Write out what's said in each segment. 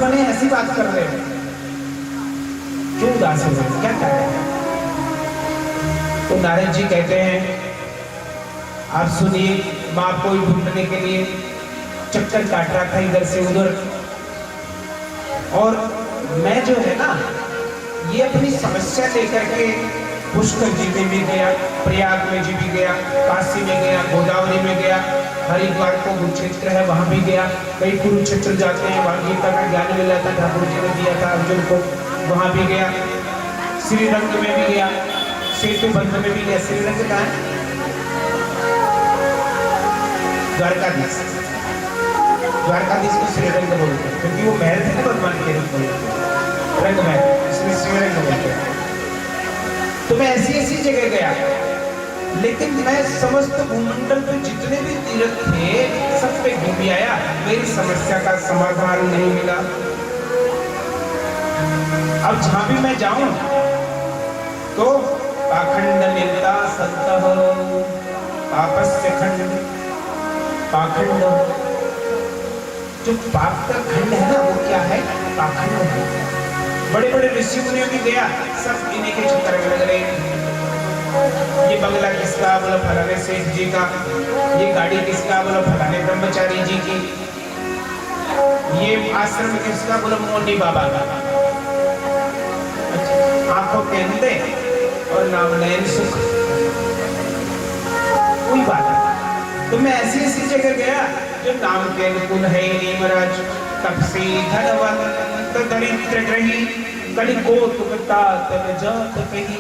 बने ऐसी बात कर रहे हो, क्यों उदास हो रहे, क्या कर रहे हैं? तो नारद जी कहते हैं, आप सुनिए, मैं आपको ढूंढने के लिए चक्कर काट रहा था इधर से उधर, और मैं जो है ना ये अपनी समस्या लेकर के पुष्कर जी में भी गया, प्रयाग में जी भी गया, काशी में गया, गोदावरी में गया, हरिद्वार को कुरुक्षेत्र है वहां भी गया, कई कुरुक्षेत्र जाते हैं, वहां गीता का ज्ञान मिला था, ठाकुर जी ने दिया था अर्जुन को, वहां भी गया, श्रीरंग में भी गया, सेतु बंध में भी गया। श्रीरंग कहाँ है? द्वारकाधीश, द्वारकाधीश को श्रीरंग बोलते हैं क्योंकि वो महल थे ना भगवान के रूप में, रंग महल, इसमें श्रीरंग बोलते हैं। तो मैं ऐसी ऐसी जगह गया, लेकिन मैं समस्त भूमंडल पे जितने भी तीर्थ थे सब पे घूम आया, मेरी समस्या का समाधान नहीं मिला। अब जहां भी मैं जाऊं तो पाखंड मिलता संतः, पापस्य खंड, पाखंड, जो पाप का खंड है ना वो क्या है? पाखंड है। बड़े बड़े ऋषि मुनियों भी गया, सब इन्हीं के चक्कर में लग रहे। ये बंगला किसका? बोला फलाने सेठ जी का। ये गाड़ी किसका? बोला फलाने ब्रह्मचारी जी की। ये आश्रम किसका? बोला मोनी बाबा का। आंखों के अंधे और नाम नयन सुख, कोई बात नहीं। तो मैं ऐसी ऐसी जगह गया जो नाम के अनुकूल है नहीं महाराज, तपसी धनवंत दरिद्र ग्रही, कली को तुमता तन जात कही।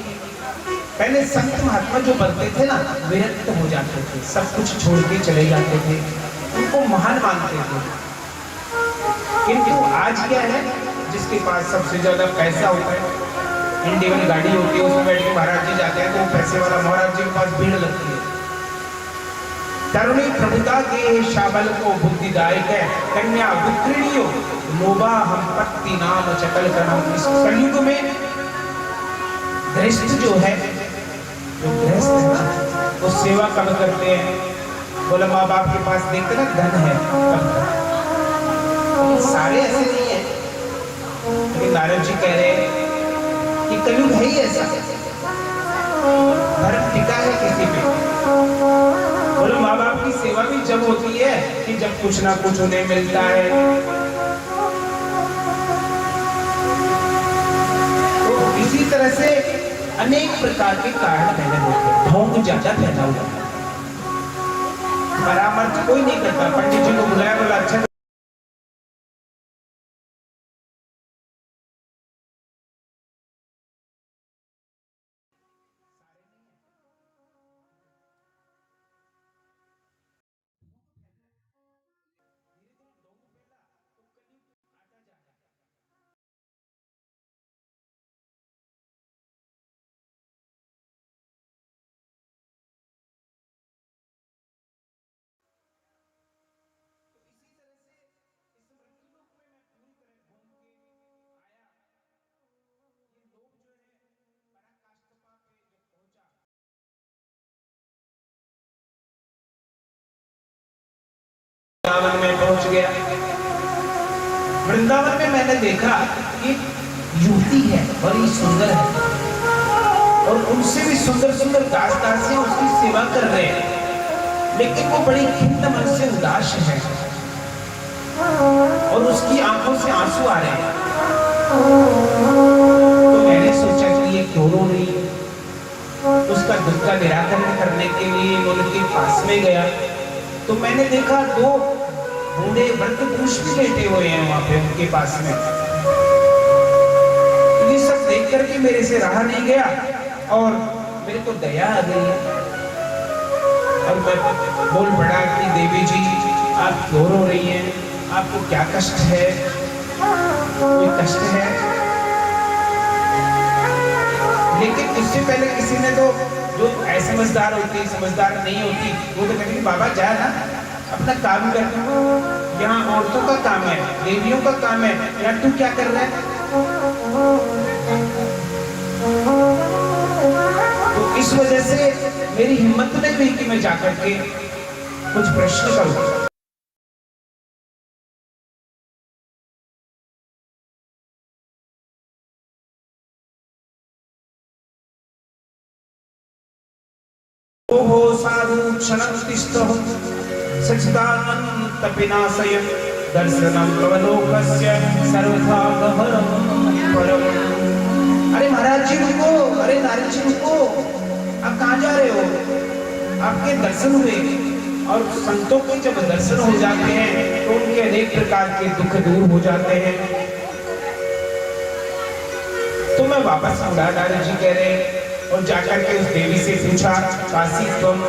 पहले संत महात्मा जो बनते थे ना विरक्त हो जाते थे, सब कुछ छोड़ के चले जाते थे, उनको महान मानते थे। किंतु आज क्या है, जिसके पास सबसे ज्यादा पैसा होता है, इंडियन गाड़ी होती है, उसमें बैठ के महाराज जी जाते हैं तो वो पैसे वाला महाराज जी के पास भीड़ लगती है। तरुणी प्रभुता के शाबल को बुद्धिदायक है, कन्या विक्रणियो लोभा हम पत्ती नाम चकल करम। इस कलयुग में गृहस्थ जो है, जो गृहस्थ है ना, वो सेवा कम करते हैं। बोला माँ बाप के पास देखते ना धन है, सारे ऐसे नहीं है। लेकिन नारद जी कह रहे हैं कि कलयुग है ही ऐसा, धर्म टिका है किसी पे। बोलो माँ बाप की सेवा भी जब होती है कि जब कुछ ना कुछ उन्हें मिलता है। तो इसी तरह से अनेक प्रकार के कारण पैदा होते हैं। ढोंग ज्यादा पैदा हुआ, परामर्श कोई नहीं करता। पंडित जी को बुलाया, बोला अच्छा वृंदावन में पहुंच गया। वृंदावन में मैंने देखा कि युवती है, बड़ी सुंदर है, और उनसे भी सुंदर सुंदर दास दासियां उसकी सेवा कर रहे हैं, लेकिन वो बड़ी खिन्न मन से उदास है और उसकी आंखों से आंसू आ रहे हैं। तो मैंने सोचा कि ये क्यों रो रही है। उसका दुख का निराकरण करने के लिए उनके पास में गया तो मैंने देखा दो बूढ़े वृद्ध पुरुष भी लेटे हुए हैं वहां पे उनके पास में। ये सब देख करके मेरे से रहा नहीं गया और मेरे को दया आ गई और मैं बोल पड़ा कि देवी जी आप क्यों रो रही हैं, आपको क्या कष्ट है, कोई कष्ट है? लेकिन उससे पहले किसी ने तो, जो ऐसे समझदार होती समझदार नहीं होती, वो तो कहती बाबा जा ना अपना काम कर, यहाँ औरतों का काम है, देवियों का काम है, यार तू क्या कर रहा है? तो इस वजह से मेरी हिम्मत नहीं हुई कि मैं जाकर के कुछ प्रश्न करूं। क्षणं तिष्ठः सच्चिदानंद विनाशय दर्शनं कवलोकस्य सर्वथा गहनं परम। अरे महाराज जी रुको, अरे नारद जी रुको, आप कहाँ जा रहे हो? आपके दर्शन हुए और संतों के जब दर्शन हो जाते हैं तो उनके अनेक प्रकार के दुख दूर हो जाते हैं। तो मैं वापस मुड़ा, नारद जी कह रहे, और जाकर के उस देवी से पूछा, काशी तुम,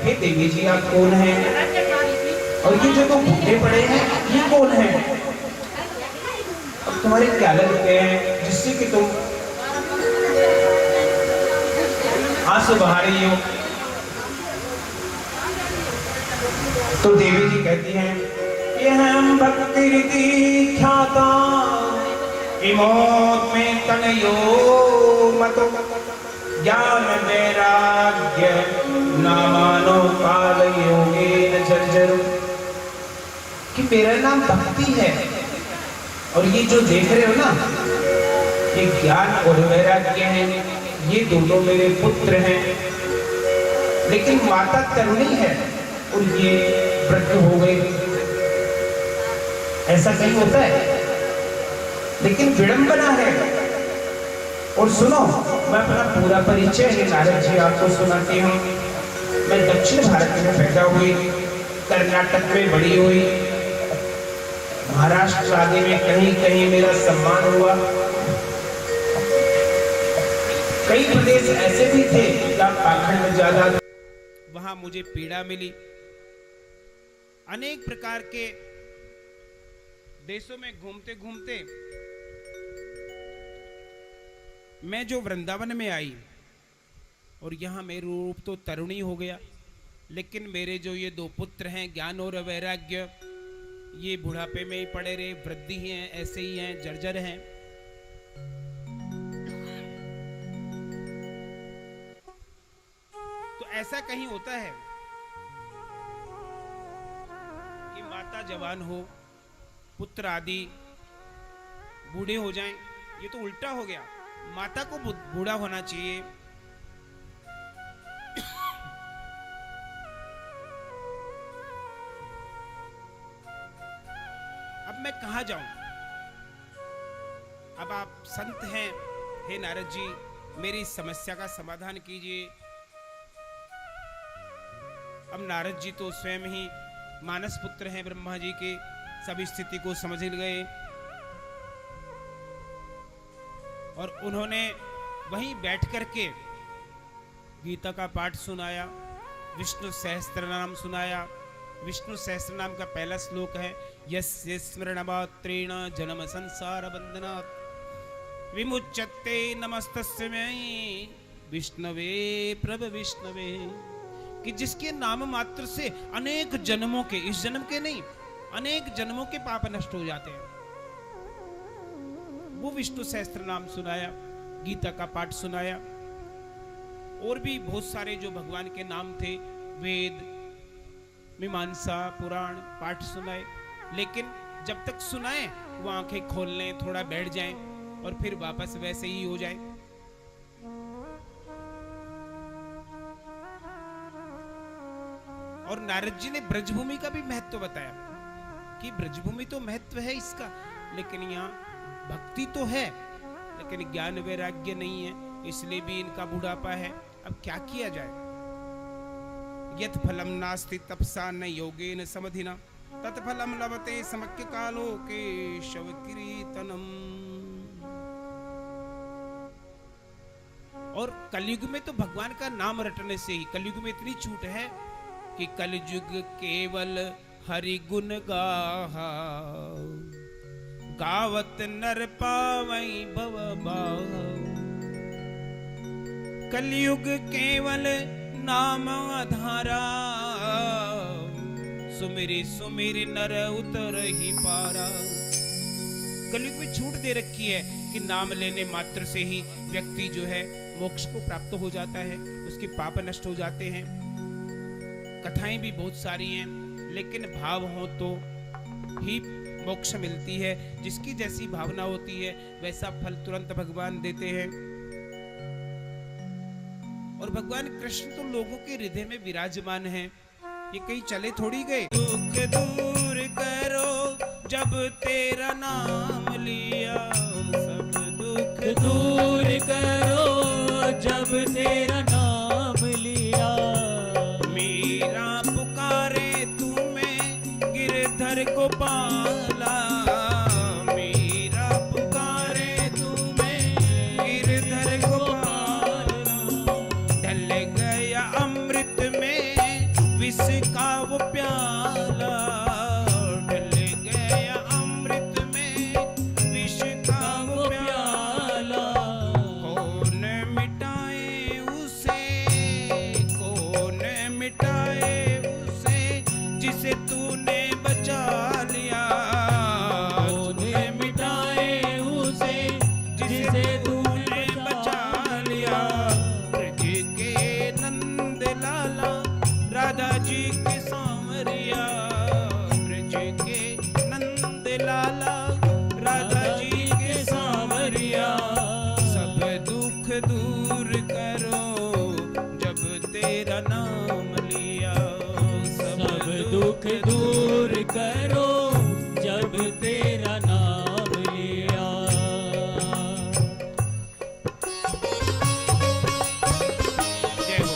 हे देवी जी आप कौन हैं? और ये जो बूढ़े पड़े हैं ये कौन है? अब तुम्हारे क्या लगते हैं जिससे कि तुम आंसू बहा रही हो? तो देवी जी कहती हैं, ये हम भक्ति रीति ख्याता इमोत में तनयो मतो ज्ञान वैराग्य नामानो काल योगेन जर्जरो। कि मेरा नाम भक्ति है और ये जो देख रहे हो ना, ये ज्ञान और वैराग्य है, ये दोनों मेरे पुत्र हैं। लेकिन माता तरुणी है और ये वृद्ध हो गई। ऐसा कहीं होता है? लेकिन विडंबना है। और सुनो, मैं अपना पूरा परिचय है नारद जी आपको सुनाती हूँ। मैं दक्षिण भारत में पैदा हुई, कर्नाटक में बड़ी हुई, महाराष्ट्र आदि में कहीं कहीं मेरा सम्मान हुआ। कई प्रदेश ऐसे भी थे जहाँ पाखंड ज्यादा, वहां मुझे पीड़ा मिली। अनेक प्रकार के देशों में घूमते घूमते मैं जो वृंदावन में आई और यहाँ मेरा रूप तो तरुणी हो गया, लेकिन मेरे जो ये दो पुत्र हैं ज्ञान और वैराग्य, ये बुढ़ापे में ही पड़े रहे, वृद्धि ही हैं, ऐसे ही हैं, जर्जर हैं। तो ऐसा कहीं होता है कि माता जवान हो, पुत्र आदि बूढ़े हो जाएं? ये तो उल्टा हो गया, माता को बूढ़ा होना चाहिए। अब मैं कहां जाऊं? अब आप संत हैं, हे नारद जी मेरी इस समस्या का समाधान कीजिए। अब नारद जी तो स्वयं ही मानस पुत्र हैं ब्रह्मा जी के, सभी स्थिति को समझ गए और उन्होंने वहीं बैठ करके गीता का पाठ सुनाया, विष्णु सहस्त्र नाम सुनाया। विष्णु सहस्त्र नाम का पहला श्लोक है, यस्य स्मरणमात्रेण जन्म संसार बंधनात् विमुच्यते नमस्तस्य मयि विष्णवे प्रभ विष्णवे। कि जिसके नाम मात्र से अनेक जन्मों के, इस जन्म के नहीं, अनेक जन्मों के पाप नष्ट हो जाते हैं। वो विष्णु सहस्त्र नाम सुनाया, गीता का पाठ सुनाया, और भी बहुत सारे जो भगवान के नाम थे, वेद मीमांसा पुराण पाठ सुनाए। लेकिन जब तक सुनाए वो आंखें खोल लें, थोड़ा बैठ जाएं और फिर वापस वैसे ही हो जाए। और नारद जी ने ब्रजभूमि का भी महत्व बताया कि ब्रजभूमि तो महत्व है इसका, लेकिन यहाँ भक्ति तो है लेकिन ज्ञान वैराग्य नहीं है, इसलिए भी इनका बुढ़ापा है। अब क्या किया जाए? यत् फलम नास्ति तपसा न योगेन समधिना तत्फलम लभते समक्य कालो केशव कीर्तनम। और कलयुग में तो भगवान का नाम रटने से ही, कलयुग में इतनी छूट है कि कलयुग केवल हरि गुण गाहा गावत नर पावई भव बाहा। कलयुग केवल नाम आधारा सुमिरी सुमिरी नर उतर ही पारा। कलयुग में छूट दे रखी है कि नाम लेने मात्र से ही व्यक्ति जो है मोक्ष को प्राप्त हो जाता है, उसके पाप नष्ट हो जाते हैं। कथाएं भी बहुत सारी हैं, लेकिन भाव हो तो ही मोक्ष मिलती है। जिसकी जैसी भावना होती है वैसा फल तुरंत भगवान देते हैं। और भगवान कृष्ण तो लोगों के हृदय में विराजमान हैं। ये कहीं चले थोड़ी गए। दुख दूर करो जब तेरा नाम लिया, सब दुख दूर करो जब तेरा नाम लिया। मेरा पुकारे तुम्हें गिरधर को पाला, मेरा पुकारे तुम्हें गिरधर को पाला। ढल गया अमृत में विष का वो प्याला, ढल गया अमृत में विष का वो प्याला। कौन मिटाए उसे, कौन मिटाए उसे जिसे तूने बचा लिया। कौन मिटाए उसे जिसे तूने बचा लिया। ब्रज के नंद लाला राधा जी के सांवरिया, ब्रज के नंद लाला राधा जी के सांवरिया। सब दुख दूर करो जब तेरा नाम लिया, सब दुख दूर करो जब तेरा नाम लिया। जय हो।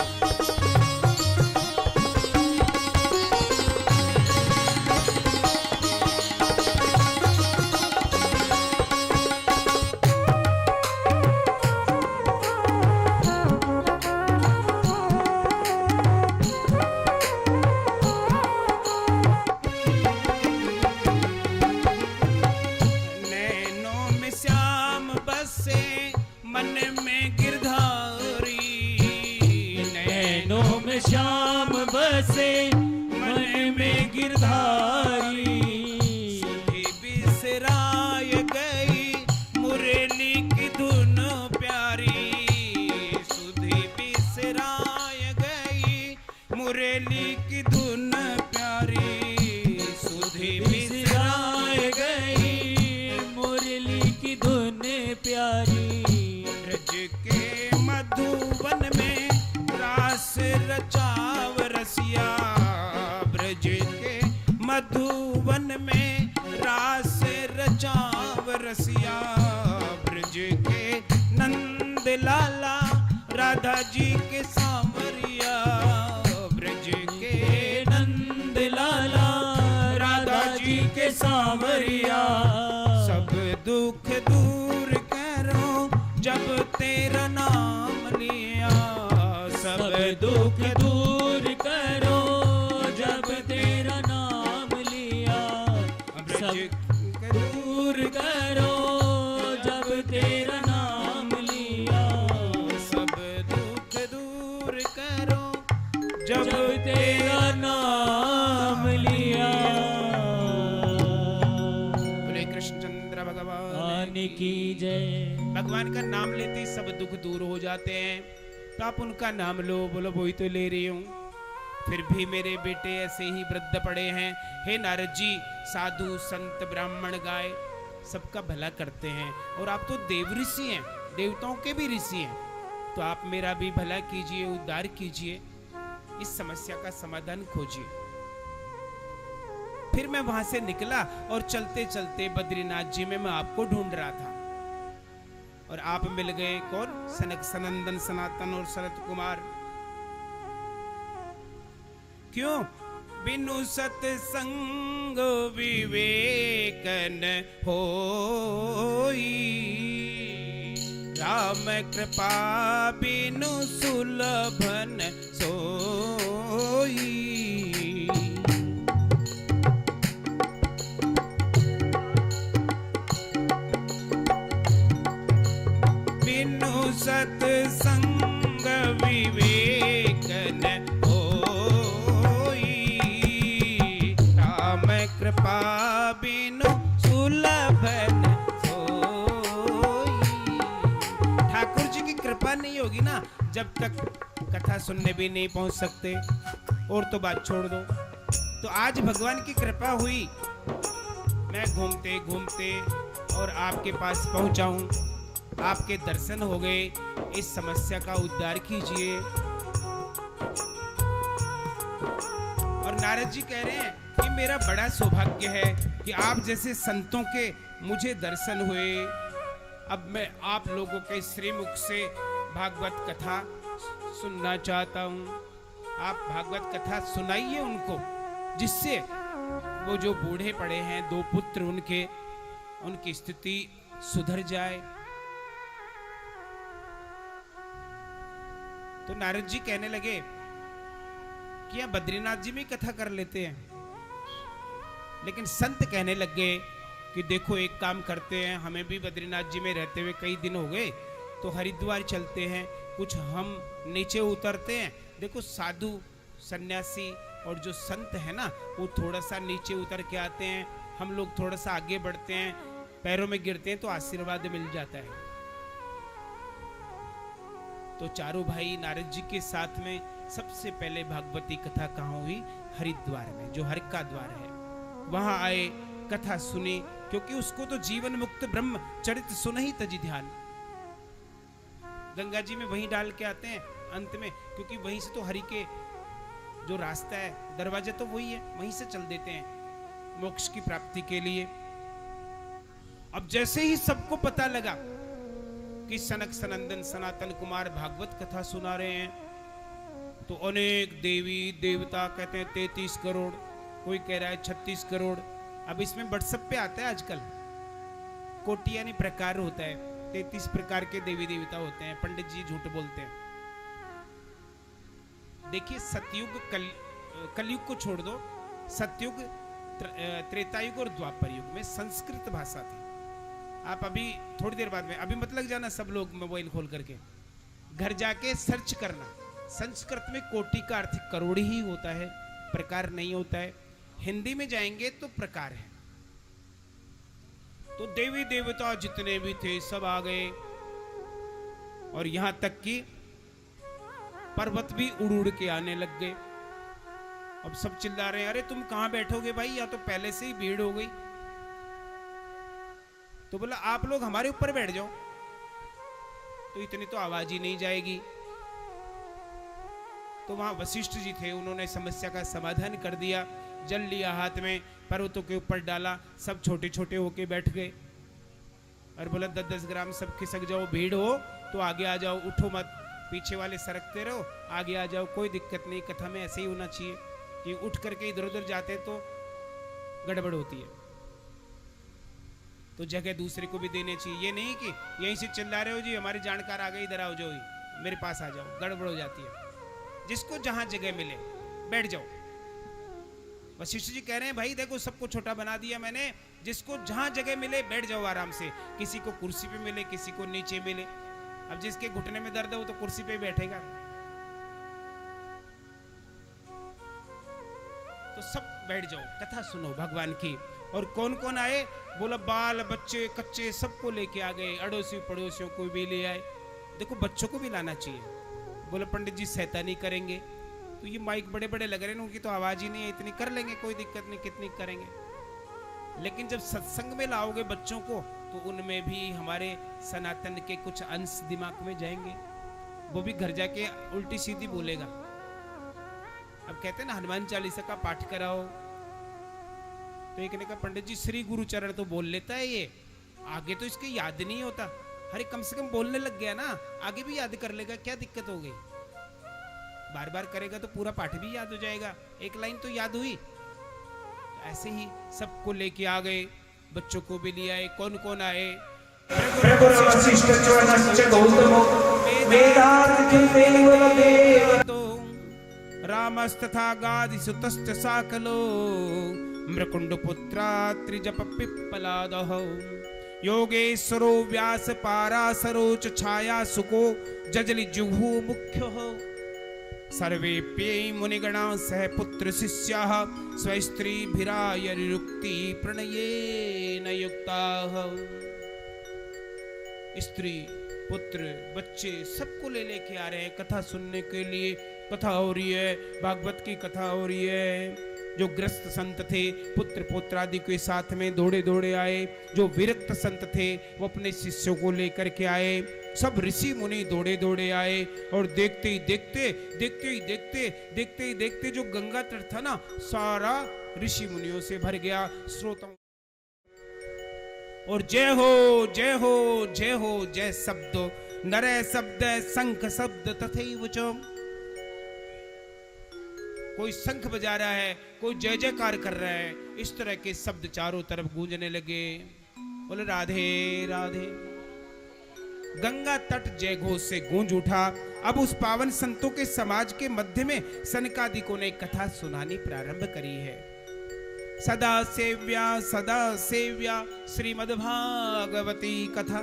नैनों में श्याम बसे मन में गिरधारी, नैनों में श्याम बसे मन में गिरधारी। सुधी बिसराय गई मुरली की धुन प्यारी, सुधी बिसराय गई मुरली की धुन प्यारी। सुधी बिसराए गई मुरली की धुन प्यारी। ब्रज के मधुवन में रास रचाव रसिया, ब्रज के मधुवन में रास रचाव रसिया। ब्रज के नंद लाला राधा जी के सांवरिया, ब्रज के नंद लाला राधा जी के सांवरिया। सब दुख दूर करो जब तेरा नाम लिया, सब दुख दूर करो जब तेरा नाम लिया। सब दूर करो जब तेरा नाम लिया। सब दुख दूर करो जब जब तेरा नाम लिया। बोले कृष्णचंद्र भगवान की जय। भगवान का नाम लेते ही सब दुख दूर हो जाते हैं, तो आप उनका नाम लो। बोलो वही तो ले रही हूँ, फिर भी मेरे बेटे ऐसे ही वृद्ध पड़े हैं। हे नारद जी, साधु संत ब्राह्मण गाय सबका भला करते हैं, और आप तो देव ऋषि हैं, देवताओं के भी ऋषि हैं, तो आप मेरा भी भला कीजिए, उद्धार कीजिए, इस समस्या का समाधान खोजिए। फिर मैं वहां से निकला और चलते चलते बद्रीनाथ जी में मैं आपको ढूंढ रहा था, और आप मिल गए। कौन? सनक सनंदन सनातन और शरत कुमार। क्यों? बिनु सत्संग विवेकन होई, राम कृपा बिनु सुलभन सोई। बिनु सत्संग विवेकन होई, राम कृपा बिनु सुलभन सोई। ठाकुर जी की कृपा नहीं होगी ना, जब तक कथा सुनने भी नहीं पहुंच सकते, और तो बात छोड़ दो। तो आज भगवान की कृपा हुई, मैं घूमते घूमते और आपके पास पहुंचा हूं, आपके दर्शन हो गए। इस समस्या का उद्धार कीजिए। और नारद जी कह रहे हैं कि मेरा बड़ा सौभाग्य है कि आप जैसे संतों के मुझे दर्शन हुए। अब मैं आप लोगों के श्रीमुख से भागवत कथा सुनना चाहता हूँ। आप भागवत कथा सुनाइए उनको, जिससे वो जो बूढ़े पड़े हैं 2 पुत्र उनकी स्थिति सुधर जाए। तो नारद जी कहने लगे कि यहाँ बद्रीनाथ जी में कथा कर लेते हैं। लेकिन संत कहने लगे कि देखो एक काम करते हैं, हमें भी बद्रीनाथ जी में रहते हुए कई दिन हो गए, तो हरिद्वार चलते हैं, कुछ हम नीचे उतरते हैं। देखो साधु सन्यासी और जो संत है ना, वो थोड़ा सा नीचे उतर के आते हैं, हम लोग थोड़ा सा आगे बढ़ते हैं, पैरों में गिरते हैं तो आशीर्वाद मिल जाता है। तो चारों भाई नारद जी के साथ में सबसे पहले भागवती कथा कहाँ हुई? हरिद्वार में, जो हर का द्वार है, वहां आए, कथा सुनी, क्योंकि उसको तो जीवन मुक्त ब्रह्म चरित सुन ही तजी ध्यान। गंगा जी में वहीं डाल के आते हैं अंत में, क्योंकि वहीं से तो हरि के जो रास्ता है, दरवाजा तो वही है, वहीं से चल देते हैं मोक्ष की प्राप्ति के लिए। अब जैसे ही सबको पता लगा कि सनक सनंदन सनातन कुमार भागवत कथा सुना रहे हैं, तो अनेक देवी देवता कहते हैं 33 करोड़, कोई कह रहा है 36 करोड़। अब इसमें व्हाट्सएप पे आता है आजकल, कोटि यानी प्रकार होता है, 33 प्रकार के देवी देवता होते हैं। पंडित जी झूठ बोलते हैं। देखिए सतयुग कलयुग को छोड़ दो, सतयुग त्रेतायुग और द्वापर युग में संस्कृत भाषा थी। आप अभी थोड़ी देर बाद में, अभी मत लग जाना सब लोग मोबाइल खोल करके, घर जाके सर्च करना। संस्कृत में कोटि का अर्थ करोड़ ही होता है, प्रकार नहीं होता है। हिंदी में जाएंगे तो प्रकार है। तो देवी देवता जितने भी थे सब आ गए, और यहां तक कि पर्वत भी उड़ उड़ के आने लग गए। अब सब चिल्ला रहे हैं, अरे तुम कहां बैठोगे भाई, या तो पहले से ही भीड़ हो गई। तो बोला आप लोग हमारे ऊपर बैठ जाओ, तो इतनी तो आवाज ही नहीं जाएगी। तो वहां वशिष्ठ जी थे, उन्होंने समस्या का समाधान कर दिया। जल लिया हाथ में, पर्वतों के ऊपर डाला, सब छोटे छोटे होके बैठ गए। और बोला 10-10 ग्राम सब खिसक जाओ, भीड़ हो तो आगे आ जाओ, उठो मत, पीछे वाले सरकते रहो, आगे आ जाओ, कोई दिक्कत नहीं। कथा में ऐसे ही होना चाहिए कि उठ करके इधर उधर जाते हैं तो गड़बड़ होती है, तो जगह दूसरे को भी देनी चाहिए। ये नहीं कि यहीं से चिल्ला रहे हो जी हमारे जानकार आ गए, इधर आओ जाओ, मेरे पास आ जाओ, गड़बड़ हो जाती है। जिसको जहां जगह मिले बैठ जाओ। वशिष्ठ जी कह रहे हैं भाई देखो सबको छोटा बना दिया मैंने, जिसको जहां जगह मिले बैठ जाओ आराम से। किसी को कुर्सी पे मिले, किसी को नीचे मिले। अब जिसके घुटने में दर्द है वो तो कुर्सी पे बैठेगा। तो सब बैठ जाओ, कथा सुनो भगवान की। और कौन कौन आए? बोला बाल बच्चे कच्चे सबको लेके आ गए, अड़ोसी पड़ोसियों को भी ले आए। देखो बच्चों को भी लाना चाहिए। बोला पंडित जी शैतानी करेंगे, तो ये माइक बड़े बड़े लग रहे हैं, उनकी तो आवाज ही नहीं है, इतनी कर लेंगे, कोई दिक्कत नहीं, कितनी करेंगे। लेकिन जब सत्संग में लाओगे बच्चों को, तो उनमें भी हमारे सनातन के कुछ अंश दिमाग में जाएंगे, वो भी घर जाके उल्टी सीधी बोलेगा। अब कहते हैं ना हनुमान चालीसा का पाठ कराओ, तो एक ने कहा पंडित जी श्री गुरु चरण तो बोल लेता है ये, आगे तो इसके याद नहीं होता। अरे कम से कम बोलने लग गया ना, आगे भी याद कर लेगा, क्या दिक्कत हो गई? बार बार करेगा तो पूरा पाठ भी याद हो जाएगा, एक लाइन तो याद हुई। तो ऐसे ही सबको लेके आ गए, बच्चों को भी ले आए। कौन कौन आए? रामस्तथा गादिसुतश्च साकलो मृकुंड पुत्रा त्रिजप पिप्पलादः योगेश्वरो व्यास पाराशरो च छाया सुको जजलि जुहु मुख्यः सर्वेप्ये मुनिगणा सह पुत्र शिष्याः स्वस्त्रीभिरायरुक्ति प्रणयेन युक्ताः। स्त्री पुत्र बच्चे सबको ले लेके आ रहे हैं कथा सुनने के लिए। कथा हो रही है, भागवत की कथा हो रही है। जो ग्रस्त संत थे पुत्र पौत्रादि के साथ में दौड़े दौड़े आए। जो विरक्त संत थे वो अपने शिष्यों को लेकर के आए। सब ऋषि मुनि दौड़े दौड़े आए और देखते ही देखते जो गंगा तट था ना, सारा ऋषि मुनियों से भर गया, श्रोताओं। और जय हो जय हो जय हो जय शब्द, नरे शब्द शंख शब्द तथैव च। कोई शंख बजा रहा है, कोई जय जयकार कर रहा है, इस तरह के शब्द चारों तरफ गूंजने लगे। बोले राधे राधे। गंगा तट जय घोष से गूंज उठा। अब उस पावन संतों के समाज के मध्य में सनकादिकों ने कथा सुनानी प्रारंभ करी है। सदा सेव्या श्रीमद्भागवती कथा,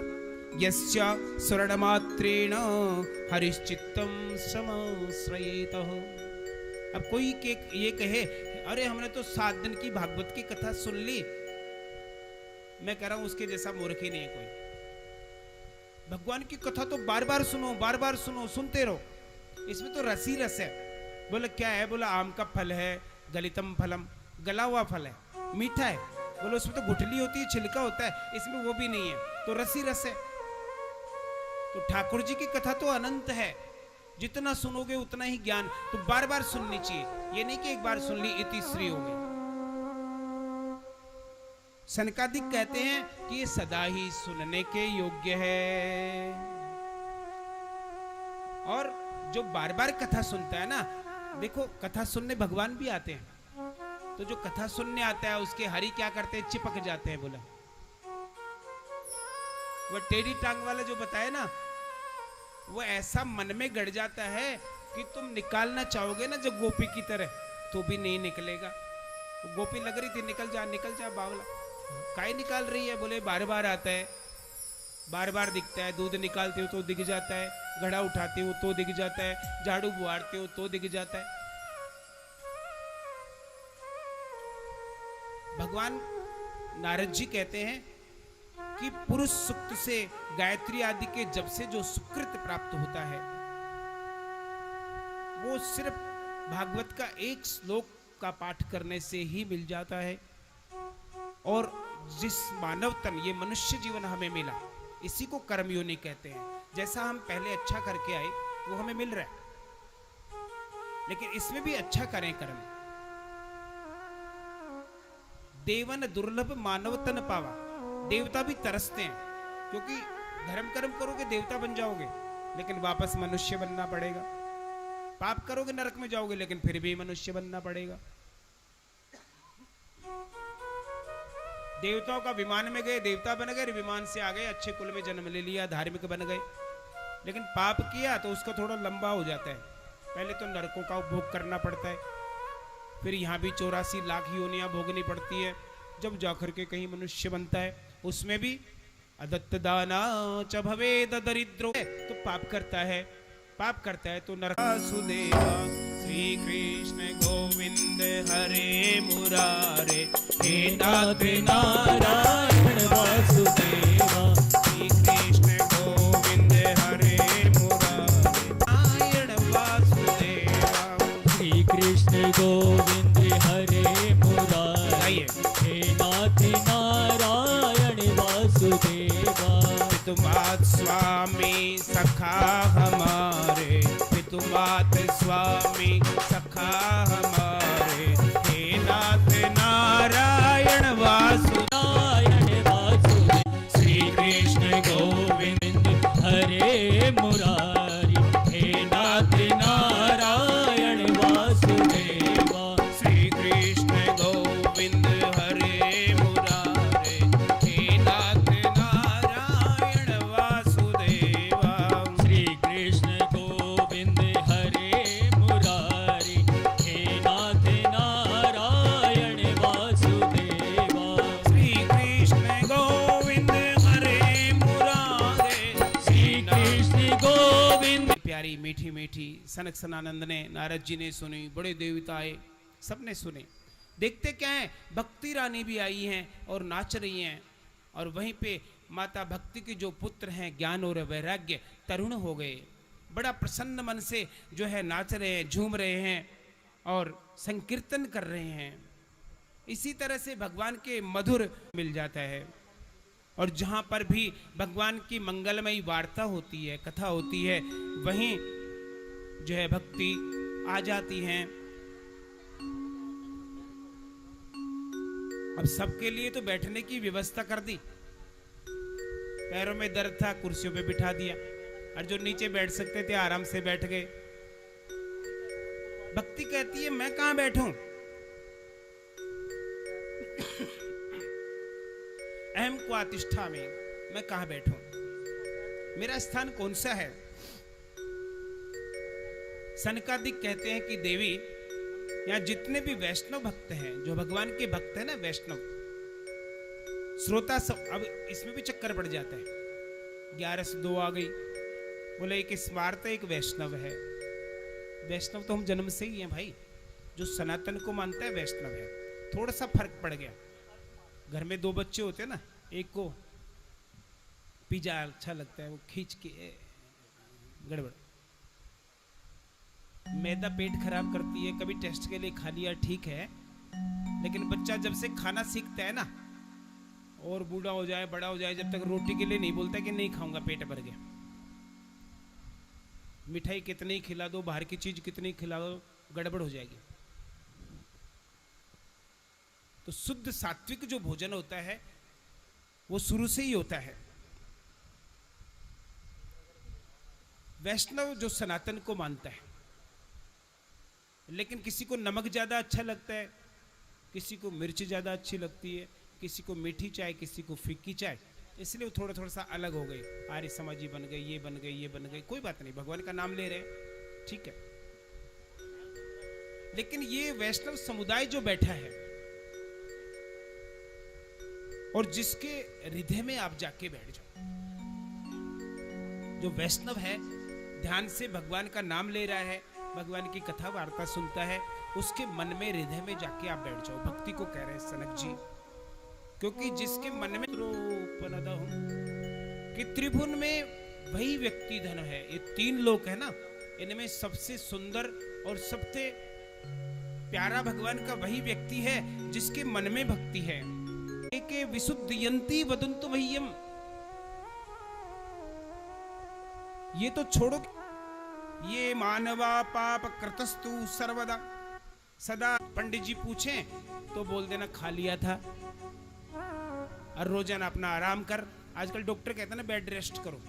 यस्या स्वर्णमात्रेण हरिश्चित्तम समाश्रयेतः। अब कोई ये कहे अरे हमने तो 7 दिन की भागवत की कथा सुन ली, मैं कह रहा हूं उसके जैसा मूर्ख ही नहीं है कोई। भगवान की कथा तो बार बार सुनो, सुनते रहो, इसमें तो रस ही रस है। बोले क्या है? बोला आम का फल है, गलितम फलम, गला हुआ फल है, मीठा है। बोलो उसमें तो गुठली होती है, छिलका होता है, इसमें वो भी नहीं है, तो रस ही रस है। तो ठाकुर जी की कथा तो अनंत है, जितना सुनोगे उतना ही ज्ञान। तो बार बार सुननी चाहिए, ये नहीं कि एक बार सुन ली इति श्री हो गई। सनकादिक कहते हैं कि ये सदा ही सुनने के योग्य है। और जो बार बार कथा सुनता है ना, देखो कथा सुनने भगवान भी आते हैं, तो जो कथा सुनने आता है उसके हरि क्या करते हैं? चिपक जाते हैं। बोला वो टेढ़ी टांग वाला जो बताया ना, वो ऐसा मन में गड़ जाता है कि तुम निकालना चाहोगे ना, जब गोपी की तरह, तो भी नहीं निकलेगा। वो गोपी लग रही थी निकल जा बावला, काहे निकाल रही है? बोले बार बार आता है, बार बार दिखता है। दूध निकालते हो तो दिख जाता है, घड़ा उठाते हो तो दिख जाता है, झाड़ू बुआरते हो तो दिख जाता है। भगवान नारद जी कहते हैं कि पुरुष सूक्त से गायत्री आदि के जब से जो सुकृत प्राप्त होता है, वो सिर्फ भागवत का एक श्लोक का पाठ करने से ही मिल जाता है। और जिस मानव तन, ये मनुष्य जीवन हमें मिला, इसी को कर्मयोनि कहते हैं। जैसा हम पहले अच्छा करके आए वो हमें मिल रहा है, लेकिन इसमें भी अच्छा करें कर्म। देवन दुर्लभ मानव तन पावा, देवता भी तरसते हैं, क्योंकि धर्म कर्म करोगे देवता बन जाओगे, लेकिन वापस मनुष्य बनना पड़ेगा। पाप करोगे नरक में जाओगे, लेकिन फिर भी मनुष्य बनना पड़ेगा। देवताओं का विमान में गए, देवता बन गए, विमान से आ गए, अच्छे कुल में जन्म ले लिया, धार्मिक बन गए, लेकिन पाप किया तो उसका थोड़ा लंबा हो जाता है। पहले तो नरकों का उपभोग करना पड़ता है, फिर यहाँ भी 84 लाख योनियां भोगनी पड़ती है, जब जाकर के कहीं मनुष्य बनता है। उसमें भी अदत्त दाना च भवेद दरिद्रो, तो पाप करता है तो नरक। वासुदेवा श्री कृष्ण गोविंद हरे मुरारे, हे नाथ नारायण वासुदेवा। श्री कृष्ण गोविंद हरे मुरारे, नारायण वासुदेवा। श्री कृष्ण गोविंद हरे मुरारे, हे नाथ नारायण वासुदेवा। पितुमात स्वामी सखा हमारे, पितुमात स्वामी सखा हमारे, हे नाथ नारायण वासुदेव। श्री कृष्ण गोविंद हरे मुरारी, हे नाथ नारायण वासुदेवा। श्री कृष्ण गोविंद हरे मुरारे, हे नाथ नारायण वासुदेवा। श्री कृष्ण गोविंद हरे मुरारी, हे नाथ नारायण वासुदेवा। श्री कृष्ण गोविंद हरे मुरारे, श्री कृष्ण गोविंद। प्यारी मीठी मीठी सनक सनानंद ने, नारद जी ने सुनी, बड़े देवता आए, सबने सुने। देखते क्या है, भक्ति रानी भी आई हैं और नाच रही हैं, और वहीं पे माता भक्ति के जो पुत्र हैं ज्ञान और वैराग्य तरुण हो गए, बड़ा प्रसन्न मन से जो है नाच रहे हैं, झूम रहे हैं। और संकीर्तन कर रहे हैं। इसी तरह से भगवान के मधुर मिल जाता है। और जहां पर भी भगवान की मंगलमयी वार्ता होती है, कथा होती है, वहीं जो है भक्ति आ जाती है। अब सबके लिए तो बैठने की व्यवस्था कर दी, पैरों में दर्द था, कुर्सियों पे बिठा दिया, और जो नीचे बैठ सकते थे आराम से बैठ गए। भक्ति कहती है मैं कहां बैठूं, अहम क्वातिष्ठा में, मैं कहां बैठूं, मेरा स्थान कौन सा है। सनकादिक कहते हैं कि देवी, यहाँ जितने भी वैष्णव भक्त हैं, जो भगवान के भक्त हैं ना, वैष्णव श्रोता सब, अब इसमें भी चक्कर पड़ जाता है। 11 से 2 आ गई, बोले एक स्मार्त एक वैष्णव है। वैष्णव तो हम जन्म से ही हैं भाई, जो सनातन को मानता है वैष्णव है। थोड़ा सा फर्क पड़ गया, घर में 2 बच्चे होते हैं ना, एक को पिज्जा अच्छा लगता है, वो खींच के गड़बड़, मैदा पेट खराब करती है, कभी टेस्ट के लिए खा लिया ठीक है, लेकिन बच्चा जब से खाना सीखता है ना, और बूढ़ा हो जाए बड़ा हो जाए, जब तक रोटी के लिए नहीं बोलता कि नहीं खाऊंगा, पेट भर गया। मिठाई कितनी खिला दो, बाहर की चीज कितनी खिला दो, गड़बड़ हो जाएगी। तो शुद्ध सात्विक जो भोजन होता है वो शुरू से ही होता है। वैष्णव जो सनातन को मानता है, लेकिन किसी को नमक ज्यादा अच्छा लगता है, किसी को मिर्च ज्यादा अच्छी लगती है, किसी को मीठी चाय, किसी को फीकी चाय, इसलिए वो थोड़ा सा अलग हो गए। आर्य समाजी बन गए, ये बन गए, ये बन गए, कोई बात नहीं, भगवान का नाम ले रहे, ठीक है। लेकिन ये वैष्णव समुदाय जो बैठा है और जिसके हृदय में आप जाके बैठ जाओ, जो वैष्णव है, ध्यान से भगवान का नाम ले रहा है, भगवान की कथा वार्ता सुनता है, उसके मन में, हृदय में जाके आप बैठ जाओ। भक्ति को कह रहे हैं सनक जी, क्योंकि जिसके मन में कि त्रिभुवन में वही व्यक्ति धन है। ये 3 लोक है ना, इनमें सबसे सुंदर और सबसे प्यारा भगवान का वही व्यक्ति है जिसके मन में भक्ति है। के विशुद्धयन्ति वदन्तु मह्यम, ये तो छोड़ो, ये मानवा पाप कृतस्तु सर्वदा, सदा पंडित जी पूछें तो बोल देना खा लिया था, और रोजाना अपना आराम कर। आजकल डॉक्टर कहते हैं ना बेड रेस्ट करो,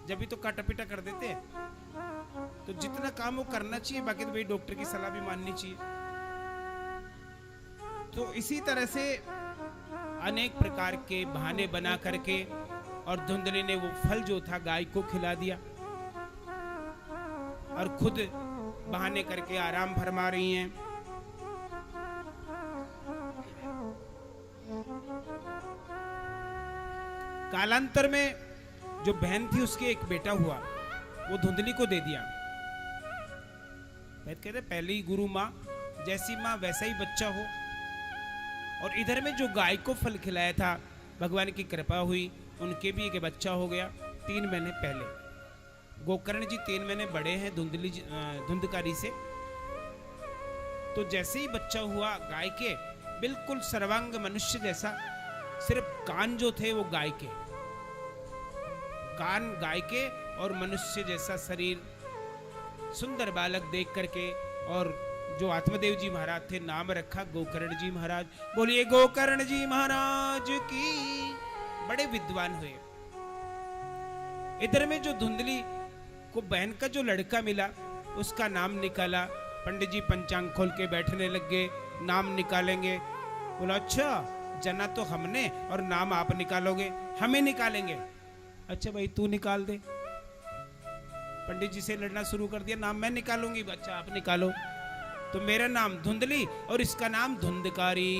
जब भी तो काटा पीटा कर देते हैं। तो जितना काम वो करना चाहिए, बाकी तो भाई डॉक्टर की सलाह भी माननी चाहिए। तो इसी तरह से अनेक प्रकार के बहाने बना करके, और धुंधली ने वो फल जो था गाय को खिला दिया, और खुद बहाने करके आराम फरमा रही हैं। कालांतर में जो बहन थी उसके एक बेटा हुआ, वो धुंधली को दे दिया। कहते पहली गुरु माँ, जैसी माँ वैसा ही बच्चा हो। और इधर में जो गाय को फल खिलाया था, भगवान की कृपा हुई, उनके भी एक बच्चा हो गया 3 महीने पहले। गोकर्ण जी 3 महीने बड़े हैं धुंधकारी से। तो जैसे ही बच्चा हुआ गाय के, बिल्कुल सर्वांग मनुष्य जैसा, सिर्फ कान जो थे वो गाय के, कान गाय के, और मनुष्य जैसा शरीर, सुंदर बालक देख करके। और जो आत्मदेव जी महाराज थे, नाम रखा गोकर्ण जी महाराज। बोलिए गोकर्ण जी महाराज की। बड़े विद्वान हुए। इधर में जो धुंधली को बहन का जो लड़का मिला, उसका नाम निकाला। पंडित जी पंचांग खोल के बैठने लग गए, नाम निकालेंगे। बोला अच्छा, जना तो हमने और नाम आप निकालोगे, हमें निकालेंगे। अच्छा भाई तू निकाल दे। पंडित जी से लड़ना शुरू कर दिया, नाम मैं निकालूंगी, बच्चा आप निकालो। तो मेरा नाम धुंधली और इसका नाम धुंधकारी,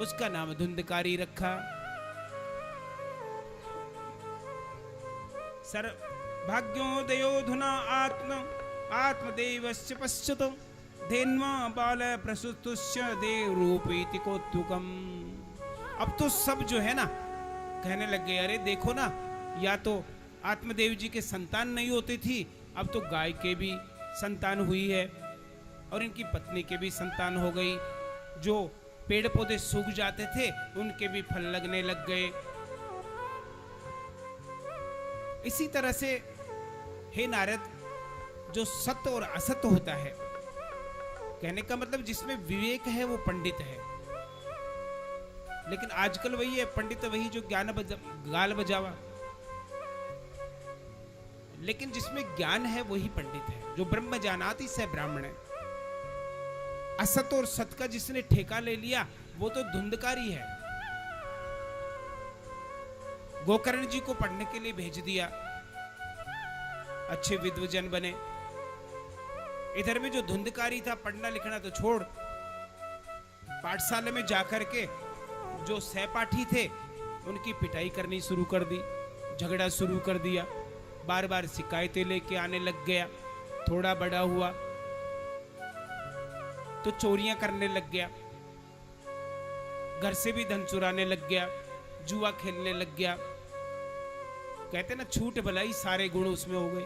उसका नाम धुंधकारी रखा। सर भाग्योदयोधुना आत्मदेवस्य पश्यतो धेन्वा बाल प्रसुतुष्य देव रूपीति कोत्तुकम। अब तो सब जो है ना कहने लग गए, अरे देखो ना, या तो आत्मदेव जी के संतान नहीं होती थी, अब तो गाय के भी संतान हुई है और इनकी पत्नी के भी संतान हो गई। जो पेड़ पौधे सूख जाते थे उनके भी फल लगने लग गए। इसी तरह से हे नारद, जो सत्य और असत्य होता है, कहने का मतलब जिसमें विवेक है वो पंडित है। लेकिन आजकल वही है पंडित, वही जो गाल बजावा। लेकिन जिसमें ज्ञान है वही पंडित है। जो ब्रह्म जानाति स ब्राह्मण है। असत्य और सत्य का जिसने ठेका ले लिया वो तो धुंधकारी है। गोकर्ण जी को पढ़ने के लिए भेज दिया, अच्छे विद्वजन बने। इधर में जो धुंधकारी था, पढ़ना लिखना तो छोड़, पाठशाला में जाकर के जो सहपाठी थे उनकी पिटाई करनी शुरू कर दी, झगड़ा शुरू कर दिया, बार बार शिकायतें लेके आने लग गया। थोड़ा बड़ा हुआ तो चोरियां करने लग गया, घर से भी धन चुराने लग गया, जुआ खेलने लग गया। कहते ना छूट भलाई सारे गुण उसमें हो गए।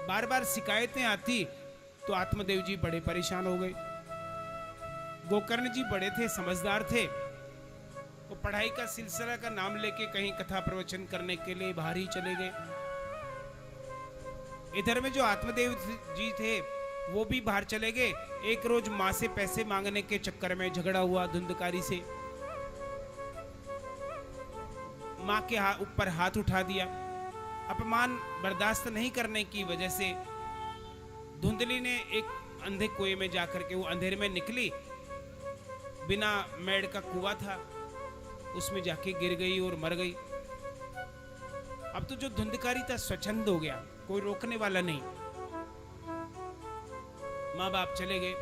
बार बार शिकायतें आती तो आत्मदेव जी बड़े परेशान हो गए। गोकर्ण जी बड़े थे, समझदार थे, वो पढ़ाई का सिलसिला का नाम लेके कहीं कथा प्रवचन करने के लिए बाहर ही चले गए। इधर में जो आत्मदेव जी थे वो भी बाहर चले गए। एक रोज माँ से पैसे मांगने के चक्कर में झगड़ा हुआ धुंधकारी से, माँ के ऊपर हाथ उठा दिया। अपमान बर्दाश्त नहीं करने की वजह से धुंधली ने एक अंधे कुएं में जाकर के, वो अंधेरे में निकली, बिना मेड़ का कुआं था, उसमें जाके गिर गई और मर गई। अब तो जो धुंधकारी था स्वच्छंद हो गया, कोई रोकने वाला नहीं। माँ बाप चले गए,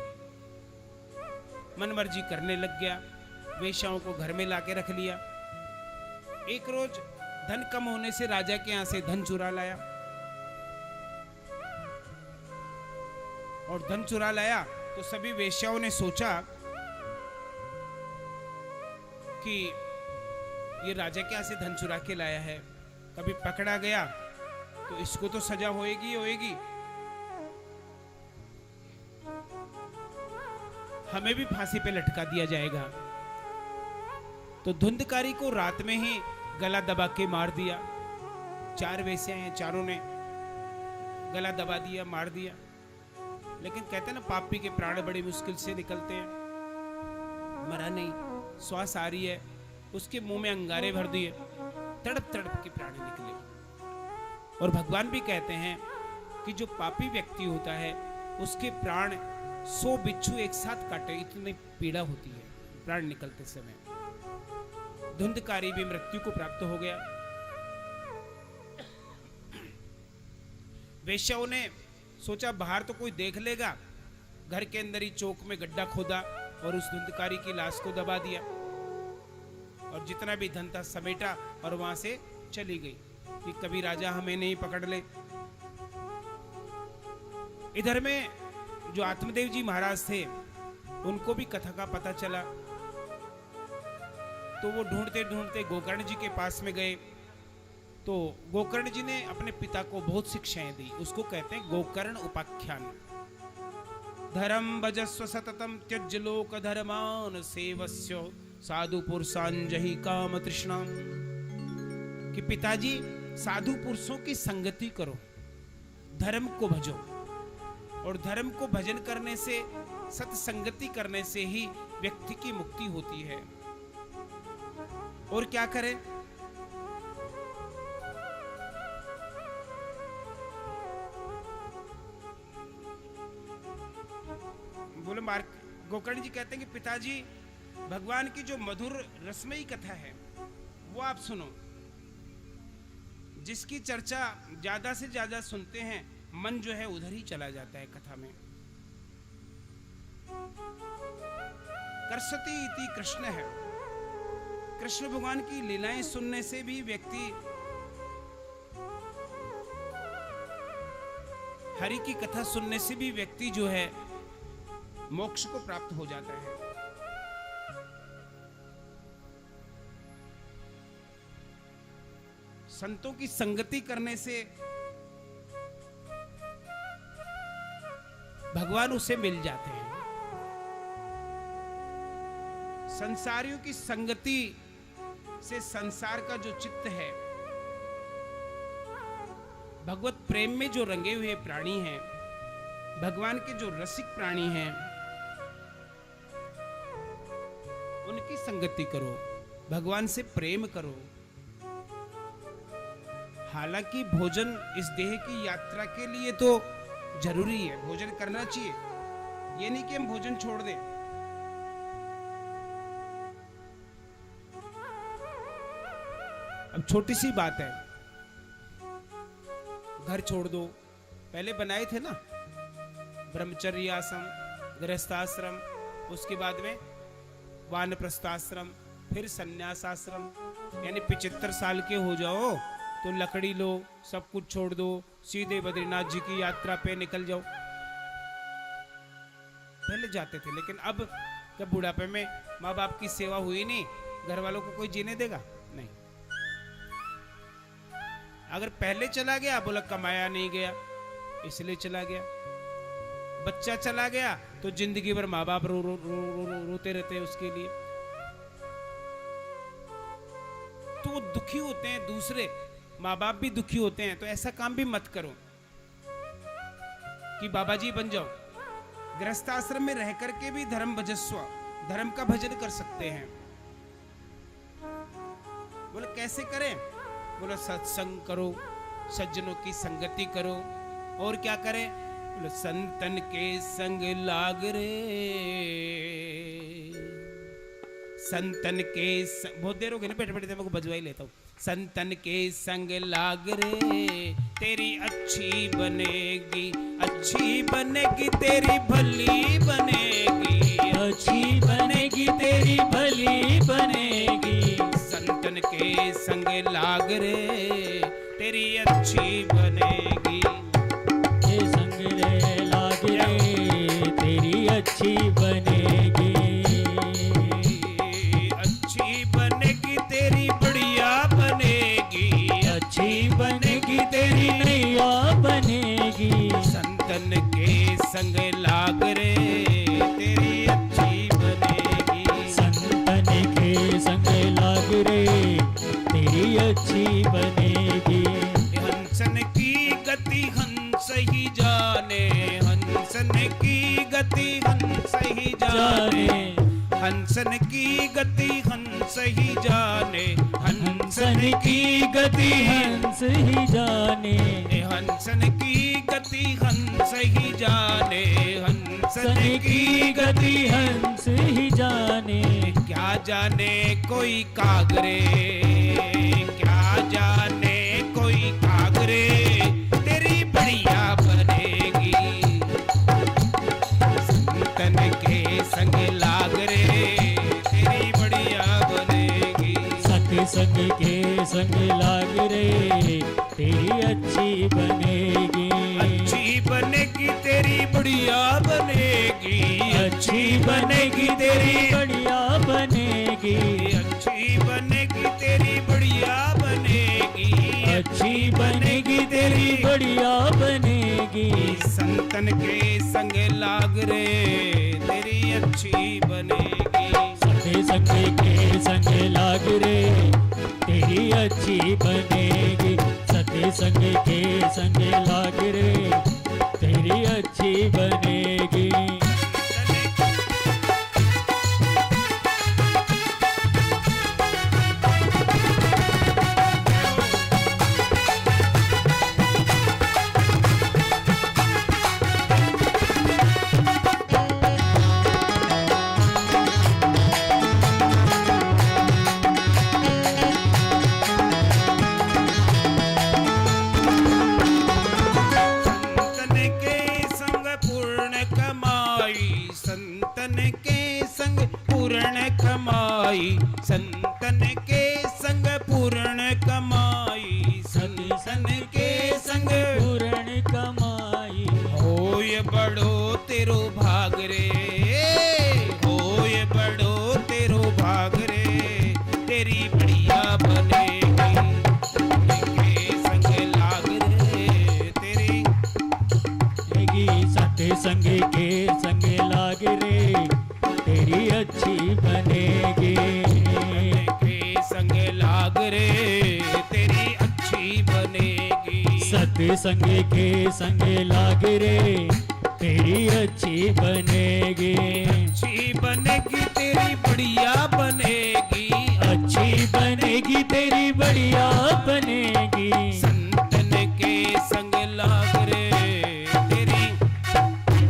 मनमर्जी करने लग गया, वेश्याओं को घर में लाके रख लिया। एक रोज धन कम होने से राजा के यहां से धन चुरा लाया, और धन चुरा लाया तो सभी वेश्याओं ने सोचा कि ये राजा के यहां से धन चुरा के लाया है, कभी पकड़ा गया तो इसको तो सजा होएगी होएगी, हमें भी फांसी पे लटका दिया जाएगा। तो धुंधकारी को रात में ही गला दबा के मार दिया। 4 वेश्याएं हैं, चारों ने गला दबा दिया, मार दिया। लेकिन कहते हैं ना पापी के प्राण बड़ी मुश्किल से निकलते हैं, मरा नहीं, श्वास आ रही है, उसके मुंह में अंगारे भर दिए, तड़प तड़प के प्राण निकले। और भगवान भी कहते हैं कि जो पापी व्यक्ति होता है उसके प्राण 100 बिच्छू एक साथ काटे, इतनी पीड़ा होती है प्राण निकलते समय। धुंधकारी भी मृत्यु को प्राप्त हो गया। वेश्याओं ने सोचा बाहर तो कोई देख लेगा, घर के अंदर ही चौक में गड्ढा खोदा और उस धुंधकारी की लाश को दबा दिया, और जितना भी धन था समेटा और वहां से चली गई कि कभी राजा हमें नहीं पकड़ ले। इधर में जो आत्मदेव जी महाराज थे उनको भी कथा का पता चला, तो वो ढूंढते ढूंढते गोकर्ण जी के पास में गए। तो गोकर्ण जी ने अपने पिता को बहुत शिक्षाएं दी, उसको कहते हैं गोकर्ण उपाख्यान। धर्म भजस्व सततम त्यज लोक धर्मान सेवस्यो साधु पुरुषान जहि काम तृष्णा। कि पिताजी साधु पुरुषों की संगति करो, धर्म को भजो, और धर्म को भजन करने से, सत्संगति करने से ही व्यक्ति की मुक्ति होती है। और क्या करें? बोले गोकर्ण जी कहते हैं कि पिताजी भगवान की जो मधुर रसमयी कथा है वो आप सुनो, जिसकी चर्चा ज्यादा से ज्यादा सुनते हैं मन जो है उधर ही चला जाता है कथा में। कर्षति इति कृष्ण है, कृष्ण भगवान की लीलाएं सुनने से भी व्यक्ति, हरि की कथा सुनने से भी व्यक्ति जो है मोक्ष को प्राप्त हो जाता है। संतों की संगति करने से भगवान उसे मिल जाते हैं। संसारियों की संगति से संसार का जो चित्त है, भगवत प्रेम में जो रंगे हुए प्राणी हैं, भगवान के जो रसिक प्राणी हैं, उनकी संगति करो, भगवान से प्रेम करो। हालांकि भोजन इस देह की यात्रा के लिए तो जरूरी है, भोजन करना चाहिए, ये नहीं कि हम भोजन छोड़ दें। अब छोटी सी बात है, घर छोड़ दो, पहले बनाए थे ना ब्रह्मचर्य आश्रम, गृहस्थाश्रम, उसके बाद में वानप्रस्थाश्रम, फिर संन्यास आश्रम, यानी 75 साल के हो जाओ तो लकड़ी लो, सब कुछ छोड़ दो, सीधे बद्रीनाथ जी की यात्रा पे निकल जाओ। पहले जाते थे, लेकिन अब जब बुढ़ापे में माँ बाप की सेवा हुई नहीं, घर वालों को कोई जीने देगा नहीं। अगर पहले चला गया, बोला कमाया नहीं गया इसलिए चला गया, बच्चा चला गया तो जिंदगी भर माँ बाप रोते रहते हैं उसके लिए, तो वो दुखी होते हैं, दूसरे माँ बाप भी दुखी होते हैं। तो ऐसा काम भी मत करो कि बाबा जी बन जाओ। गृहस्थाश्रम में रह करके भी धर्म भजस्व, धर्म का भजन कर सकते हैं। बोले कैसे करें? बोले सत्संग करो, सज्जनों की संगति करो, और क्या करें? बोले संतन के संग लाग रे, संतन के बहुत देर हो गई ना बैठे बैठे, मैं को बजवा ही लेता हूँ। संतन के संग लाग रे, तेरी अच्छी बनेगी, अच्छी बनेगी तेरी भली बनेगी, अच्छी बनेगी तेरी भली बनेगी। संतन के संग लाग रे, तेरी अच्छी बनेगी। ये संग रे लाग रे, तेरी अच्छी बनेगी, अच्छी बनेगी तेरी बढ़िया बनेगी, अच्छी बनेगी तेरी नैया बनेगी। संतन के संग लाग रे, तेरी अच्छी बनेगी। संतन के संग लाग रे, तेरी अच्छी बनेगी। हंसन की गति हंस ही जाने, हंसन की गति हंस ही जाने, हंसन की गति हंस ही जाने, हंसन की गति हंस ही जाने, हंसन की गति हंस ही जाने, हंसन की गति हंस ही जाने। क्या जाने कोई कागरे, क्या जाने कोई कागरे, तेरी बढ़िया बनेगी। संतन के संग लाग रे, तेरी बढ़िया बनेगी। सत्संग के संग लाग रे, तेरी अच्छी बनेगी, अच्छी बनेगी तेरी बढ़िया बनेगी, अच्छी बनेगी तेरी बढ़िया बनेगी, अच्छी बनेगी तेरी बढ़िया बनेगी, अच्छी बनेगी तेरी बढ़िया बनेगी। संतन के संग लाग रे, तेरी अच्छी बनेगी। सत्संग के संग लाग रे, तेरी अच्छी बनेगी। सत्संग के संग लाग रे, तेरी अच्छी बनेगी। संतन के संग पूर्ण कमाई, संतन के संग पूर्ण कमाई। होय बड़ो तेरो भाग रे, होय बड़ो तेरो भाग रे, तेरी बढ़िया बनेगी। के संग लाग रे, तेरी सत्संग के रे तेरी अच्छी बनेगी। सत्संग के संग लाग रे तेरी अच्छी बनेगी। अच्छी बनेगी तेरी बढ़िया बनेगी। अच्छी बनेगी तेरी बढ़िया बनेगी। संतन के संग लाग रे तेरी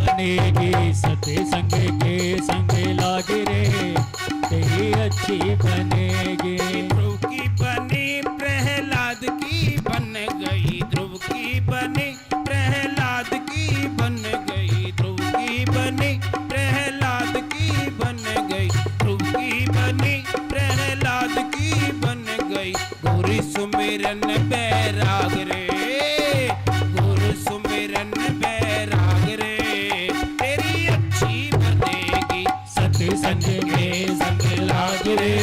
बनेगी। सत्संग के संग लाग रे तेरी अच्छी बनेगी। ध्रुव की बनी प्रहलाद की बन गई। ध्रुव की बनी प्रहलाद की बन गई। ध्रुव की बनी प्रहलाद की बन गई। ध्रुव की बनी प्रहलाद की बन गई। गौरी सुमिरन बैराग रे गौरी सुमिरन बैराग रे तेरी अच्छी बनेगी। सत्संग में संग लाग रे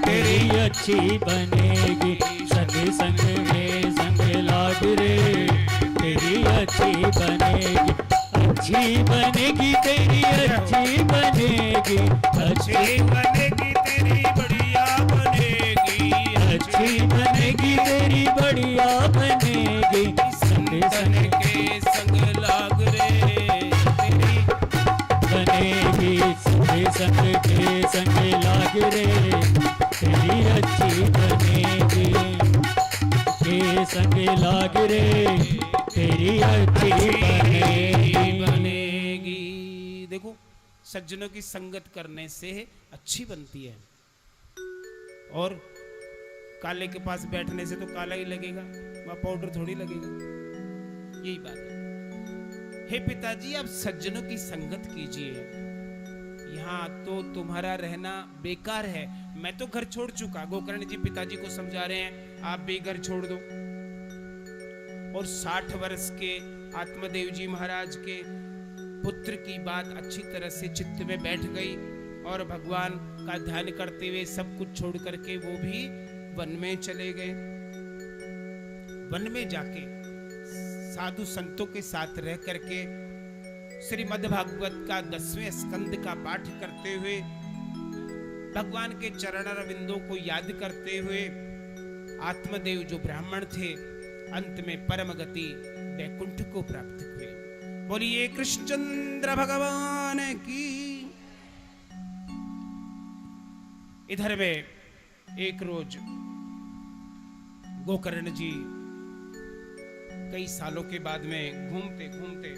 तेरी अच्छी बनेगी। सत्संग में संग लाग रे तेरी अच्छी बनेगी। अच्छी बनेगी तेरी अच्छी बनेगी। अच्छी बनेगी तेरी बढ़िया बनेगी। अच्छी बनेगी तेरी बढ़िया बनेगी। संतन के संग लाग रे तेरी बनेगी। सत्संग के संग लाग रे तेरी अच्छी बनेगी। के संग लाग रे तेरी अच्छी बनेगी। देखो सज्जनों की संगत करने से अच्छी बनती है, और काले के पास बैठने से तो काला ही लगेगा, वह पाउडर थोड़ी लगेगा। यही बात है। हे पिताजी आप सज्जनों की संगत कीजिए, यहाँ तो तुम्हारा रहना बेकार है। मैं तो घर छोड़ चुका। गोकर्ण जी पिताजी को समझा रहे हैं आप भी घर छोड़ दो। और 60 वर्ष के आत्मदेव जी महाराज के पुत्र की बात अच्छी तरह से चित्त में बैठ गई, और भगवान का ध्यान करते हुए सब कुछ छोड़ करके वो भी वन में चले गए। वन में जाके साधु संतों के साथ रह करके श्रीमद् भागवत का 10वें स्कंद का पाठ करते हुए, भगवान के चरण अरविंदों को याद करते हुए, आत्मदेव जो ब्राह्मण थे अंत में परम गति वैकुंठ को प्राप्त हुए। बोलिए कृष्णचंद्र भगवान की। इधर में एक रोज गोकर्ण जी कई सालों के बाद में घूमते घूमते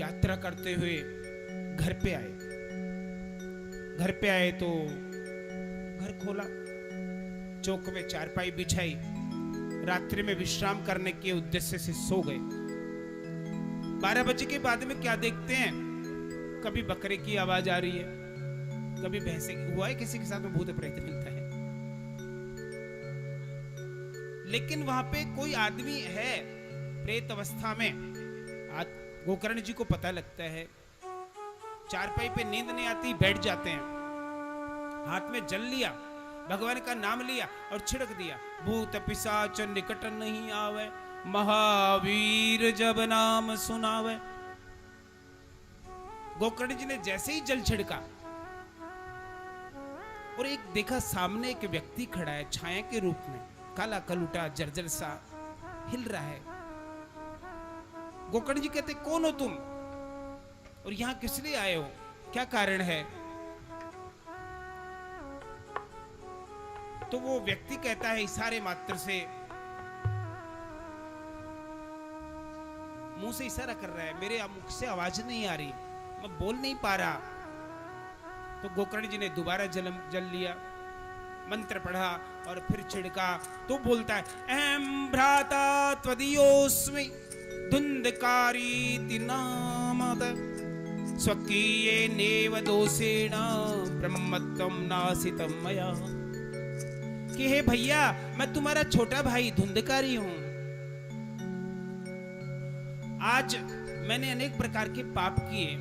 यात्रा करते हुए घर पे आए। घर पे आए तो घर खोला, चौक में चारपाई बिछाई, रात्रि में विश्राम करने के उद्देश्य से सो गए। 12 बजे के बाद में क्या देखते हैं, कभी बकरे की आवाज आ रही है, कभी भैंसे की। हुआ है किसी के साथ में भूत प्रेत मिलता है, लेकिन वहां पे कोई आदमी है प्रेत अवस्था में। गोकर्ण जी को पता लगता है, चारपाई पे नींद नहीं आती, बैठ जाते हैं, हाथ में जल लिया, भगवान का नाम लिया और छिड़क दिया। भूत पिशाच निकट नहीं आवे, महावीर जब नाम सुनावे। गोकर्ण जी ने जैसे ही जल छिड़का और एक देखा सामने एक व्यक्ति खड़ा है छाया के रूप में, काला कलूटा जर्जर सा हिल रहा है। गोकर्ण जी कहते कौन हो तुम और यहां किस लिए आए हो, क्या कारण है? तो वो व्यक्ति कहता है इशारे मात्र से, मुंह से इशारा कर रहा है, मेरे मुख से आवाज नहीं आ रही, मैं बोल नहीं पा रहा। तो गोकर्ण जी ने दोबारा जल लिया, मंत्र पढ़ा और फिर छिड़का तो बोलता है, अहम भ्राता त्वदीयोस्मि धुंधकारी नामद स्वकीये नेव दोषेण ब्रह्मत्वं नासितं मया। कि हे भैया मैं तुम्हारा छोटा भाई धुंधकारी हूं। आज मैंने अनेक प्रकार के पाप किए,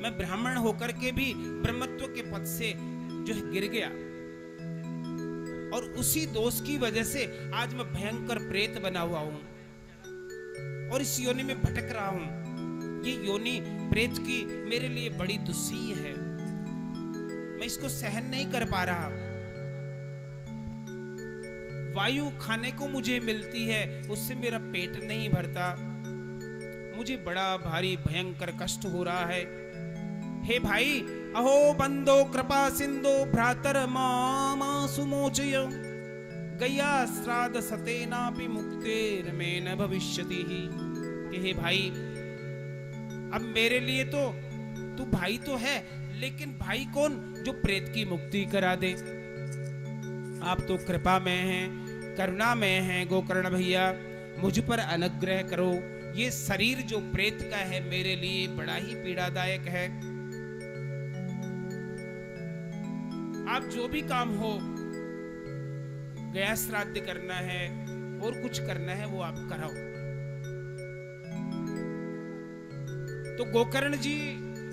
मैं ब्राह्मण होकर के भी ब्रह्मत्व के पद से जो है गिर गया, और उसी दोष की वजह से आज मैं भयंकर प्रेत बना हुआ हूं और इस योनि में भटक रहा हूं। ये योनि प्रेत की मेरे लिए बड़ी दुस्सह है, मैं इसको सहन नहीं कर पा रहा। वायु खाने को मुझे मिलती है, उससे मेरा पेट नहीं भरता, मुझे बड़ा भारी भयंकर कष्ट हो रहा है। हे भाई, अहो बंदो कृपा सिंधो भ्रातर मामा सुमोचय, गया श्राद्ध सतेनापि मुक्तेर में न भविष्यति ही। कि हे भाई, अब मेरे लिए तो तू भाई तो है, लेकिन भाई कौन जो प्रेत की मुक्ति करा दे। आप तो कृपा में हैं, करुणा में हैं गोकर्ण भैया, मुझ पर अनुग्रह करो। ये शरीर जो प्रेत का है मेरे लिए बड़ा ही पीड़ादायक है। आप जो भी काम हो, गया श्राद्ध करना है और कुछ करना है वो आप कराओ। तो गोकर्ण जी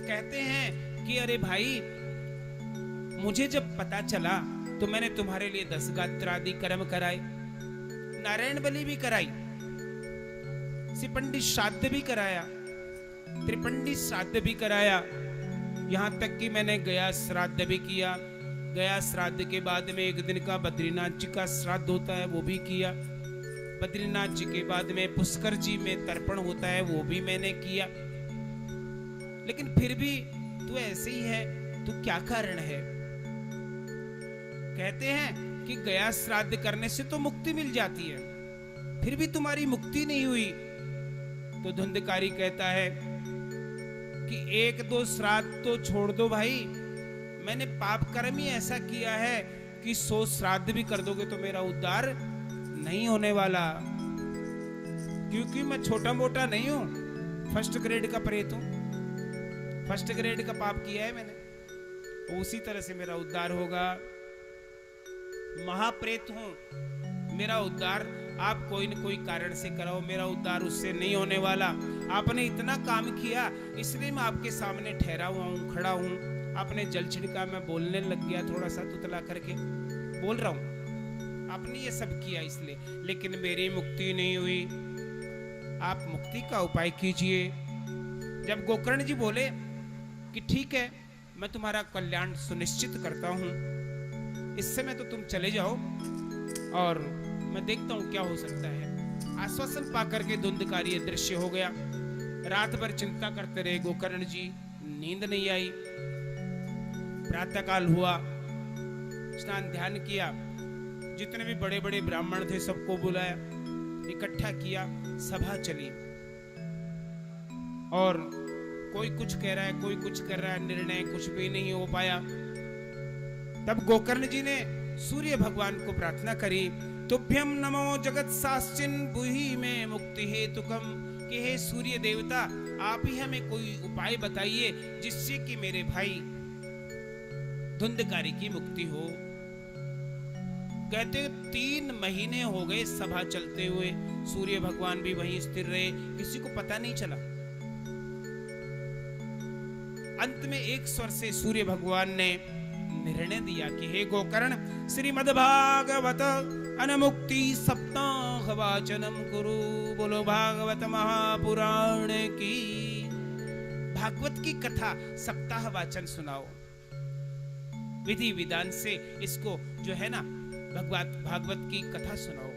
कहते हैं कि अरे भाई, मुझे जब पता चला तो मैंने तुम्हारे लिए 10 गात्र आदि कर्म कराए, नारायण बलि भी कराई, सिपंडी श्राद्ध भी कराया, त्रिपंडी श्राद्ध भी कराया, यहां तक कि मैंने गया श्राद्ध भी किया। गया श्राद्ध के बाद में एक दिन का बद्रीनाथ जी का श्राद्ध होता है, वो भी किया। बद्रीनाथ जी के बाद में पुष्कर जी में तर्पण होता है, वो भी मैंने किया। लेकिन फिर भी तू ऐसे ही है, तू क्या कारण है? कहते हैं कि गया श्राद्ध करने से तो मुक्ति मिल जाती है, फिर भी तुम्हारी मुक्ति नहीं हुई। तो धुंधकारी कहता है कि 1-2 श्राद्ध तो छोड़ दो भाई, मैंने पाप कर्म ही ऐसा किया है कि 100 श्राद्ध भी कर दोगे तो मेरा उद्धार नहीं होने वाला, क्योंकि मैं छोटा मोटा नहीं हूं, फर्स्ट ग्रेड का प्रेत हूं, फर्स्ट ग्रेड का पाप किया है मैंने, उसी तरह से मेरा उद्धार होगा। महाप्रेत हूं, मेरा उद्धार आप कोई न कोई कारण से कराओ, मेरा उद्धार उससे नहीं होने वाला। आपने इतना काम किया, इसलिए मैं आपके सामने ठहरा हुआ हूं, खड़ा हूं। आपने जल छिड़का, मैं बोलने लग गया, थोड़ा सा तुतला करके बोल रहा हूं। आपने ये सब किया इसलिए, लेकिन मेरी मुक्ति नहीं हुई। आप मुक्ति का उपाय कीजिए। जब गोकर्ण जी बोले कि ठीक है, मैं तुम्हारा कल्याण सुनिश्चित करता हूं, इस समय तो तुम चले जाओ और मैं देखता हूं क्या हो सकता है। आश्वासन पाकर के धुंधकारी दृश्य हो गया। रात भर चिंता करते रहे गोकर्ण जी, नींद नहीं आई। प्रातः काल हुआ, स्नान ध्यान किया, जितने भी बड़े बड़े ब्राह्मण थे सबको बुलाया, इकट्ठा किया, सभा चली और कोई कुछ कह रहा है, कोई कुछ कर रहा है, निर्णय कुछ भी नहीं हो पाया। तब गोकर्ण जी ने सूर्य भगवान को प्रार्थना करी, तुभ्यम नमो जगत साश्चिन बुहि में मुक्ति हेतुकम, कि हे सूर्य देवता, आप ही हमें कोई उपाय बताइए जिससे कि मेरे भाई धुंधकारी की मुक्ति हो। कहते 3 महीने हो गए सभा चलते हुए, सूर्य भगवान भी वहीं स्थिर रहे, किसी को पता नहीं चला। अंत में एक स्वर से सूर्य भगवान ने निर्णय दिया कि हे गोकर्ण, श्रीमद्भागवत अनमुक्ति सप्ताह वाचनम कुरु। बोलो भागवत महापुराण की, भागवत की कथा सप्ताह वाचन सुनाओ। विधि विधान से इसको जो है ना भागवत की कथा सुनाओ,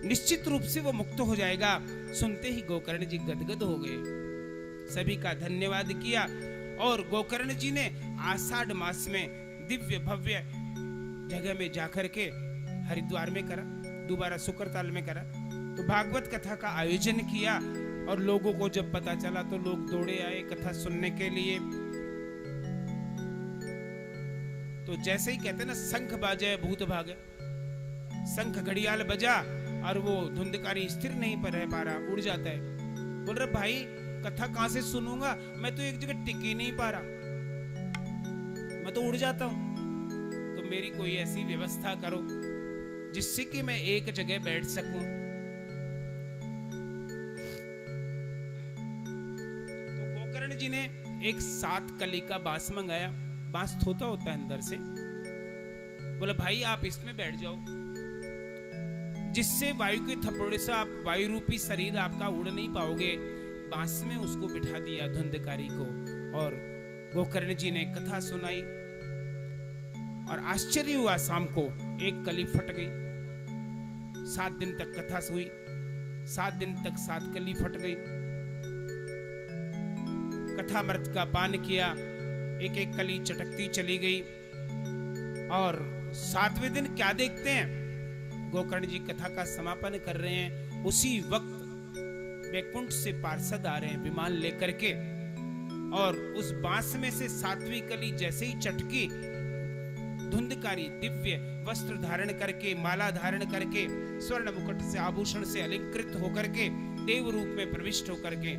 निश्चित रूप से वो मुक्त हो जाएगा। सुनते ही गोकर्ण जी गदगद हो गए, सभी का धन्यवाद किया। और गोकर्ण जी ने आषाढ़ मास में दिव्य भव्य जगह में जाकर के हरिद्वार में करा, दोबारा शुक्रताल में करा, तो भागवत कथा का आयोजन किया। और लोगों को जब पता चला तो लोग दौड़े आए कथा सुनने के लिए। तो जैसे ही कहते ना, शंख बाजे भूत भागे, शंख घड़ियाल बजा और वो धुंधकारी स्थिर नहीं पर रह पा रहा, उड़ जाता है। बोल रहे भाई, कथा कहां से सुनूंगा, मैं तो एक जगह टिक ही नहीं पा रहा, मैं तो उड़ जाता हूं। तो मेरी कोई ऐसी व्यवस्था करो जिससे कि मैं एक जगह बैठ सकूं। तो गोकर्ण जी ने एक 7 कली का बांस मंगाया, बांस थोथा होता है अंदर से। बोला भाई आप इसमें बैठ जाओ, जिससे वायु के थप्पड़े से आप वायु रूपी शरीर आपका उड़ नहीं पाओगे। बांस में उसको बिठा दिया धुंधकारी को, और गोकर्ण जी ने कथा सुनाई। और आश्चर्य हुआ, शाम को एक कली फट गई। 7 दिन तक कथा हुई, 7 दिन तक 7 कली फट गई। कथामृत का पान किया, एक एक कली चटकती चली गई। और 7वें दिन क्या देखते हैं, गोकर्ण जी कथा का समापन कर रहे हैं। उसी वक्त वैकुंठ से पार्षद आ रहे हैं विमान लेकर के, और उस बांस में से 7वीं कली जैसे ही चटकी, धुंधकारी दिव्य वस्त्र धारण करके, माला धारण करके, स्वर्ण मुकुट से आभूषण से अलंकृत होकर के, देव रूप में प्रविष्ट होकर के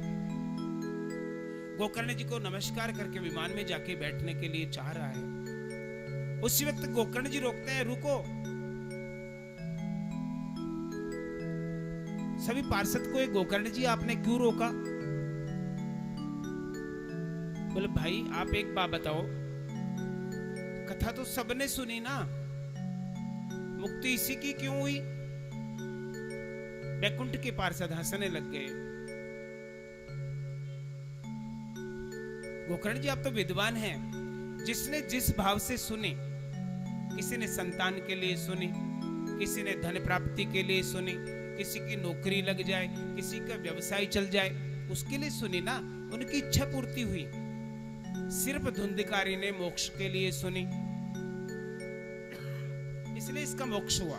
गोकर्ण जी को नमस्कार करके विमान में जाके बैठने के लिए चाह रहा है। उसी वक्त गोकर्ण जी रोकते हैं, रुको। सभी पार्षद को, गोकर्ण जी आपने क्यों रोका? बोले भाई आप एक बात बताओ, कथा तो सबने सुनी ना, मुक्ति इसी की क्यों हुई? वैकुंठ के पार्षद हंसने लग गए। गोकर्ण जी आप तो विद्वान हैं, जिसने जिस भाव से सुनी, किसी ने संतान के लिए सुनी, किसी ने धन प्राप्ति के लिए सुनी, किसी की नौकरी लग जाए, किसी का व्यवसाय चल जाए, उसके लिए सुनी ना, उनकी इच्छा पूर्ति हुई। सिर्फ धुंधकारी ने मोक्ष के लिए सुनी, इसलिए इसका मोक्ष हुआ।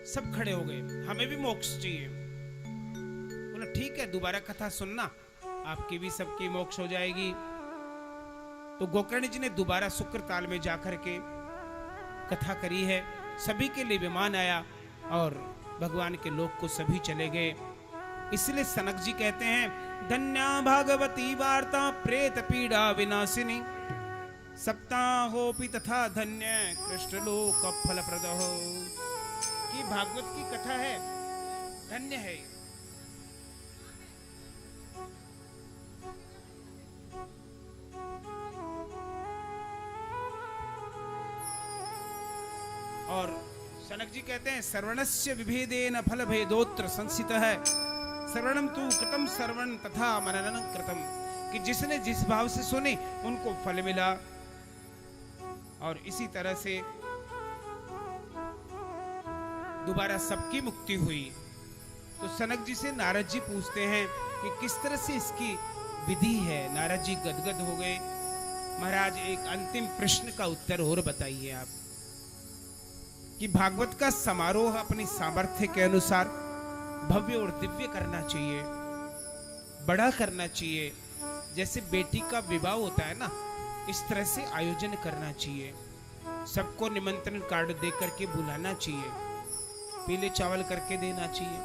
सब खड़े हो गए, हमें भी मोक्ष चाहिए। बोला ठीक है, दोबारा कथा सुनना, आपकी भी सबकी मोक्ष हो जाएगी। तो गोकर्ण जी ने दोबारा शुक्र ताल में जाकर के कथा करी है। सभी के लिए विमान आया और भगवान के लोक को सभी चले गए। इसलिए सनक जी कहते हैं, धन्या भागवती वार्ता प्रेत पीड़ा विनाशिनी, सप्ताहोपि तथा धन्य कृष्ण लोक फलप्रद हो। कि भागवत की कथा है, धन्य है। और सनक जी कहते हैं, श्रवणस्य विभेदेन फल भेदोत्र संसितः है, श्रवणम तु कृतम श्रवण तथा मननम कृतम। कि जिसने जिस भाव से सुने उनको फल मिला, और इसी तरह से दोबारा सबकी मुक्ति हुई। तो सनक जी से नारद जी पूछते हैं कि किस तरह से इसकी विधि है। नारद जी गदगद हो गए। महाराज एक अंतिम प्रश्न का उत्तर और बताइए आप, कि भागवत का समारोह अपनी सामर्थ्य के अनुसार भव्य और दिव्य करना चाहिए, बड़ा करना चाहिए। जैसे बेटी का विवाह होता है ना, इस तरह से आयोजन करना चाहिए। सबको निमंत्रण कार्ड दे करके बुलाना चाहिए, पीले चावल करके देना चाहिए,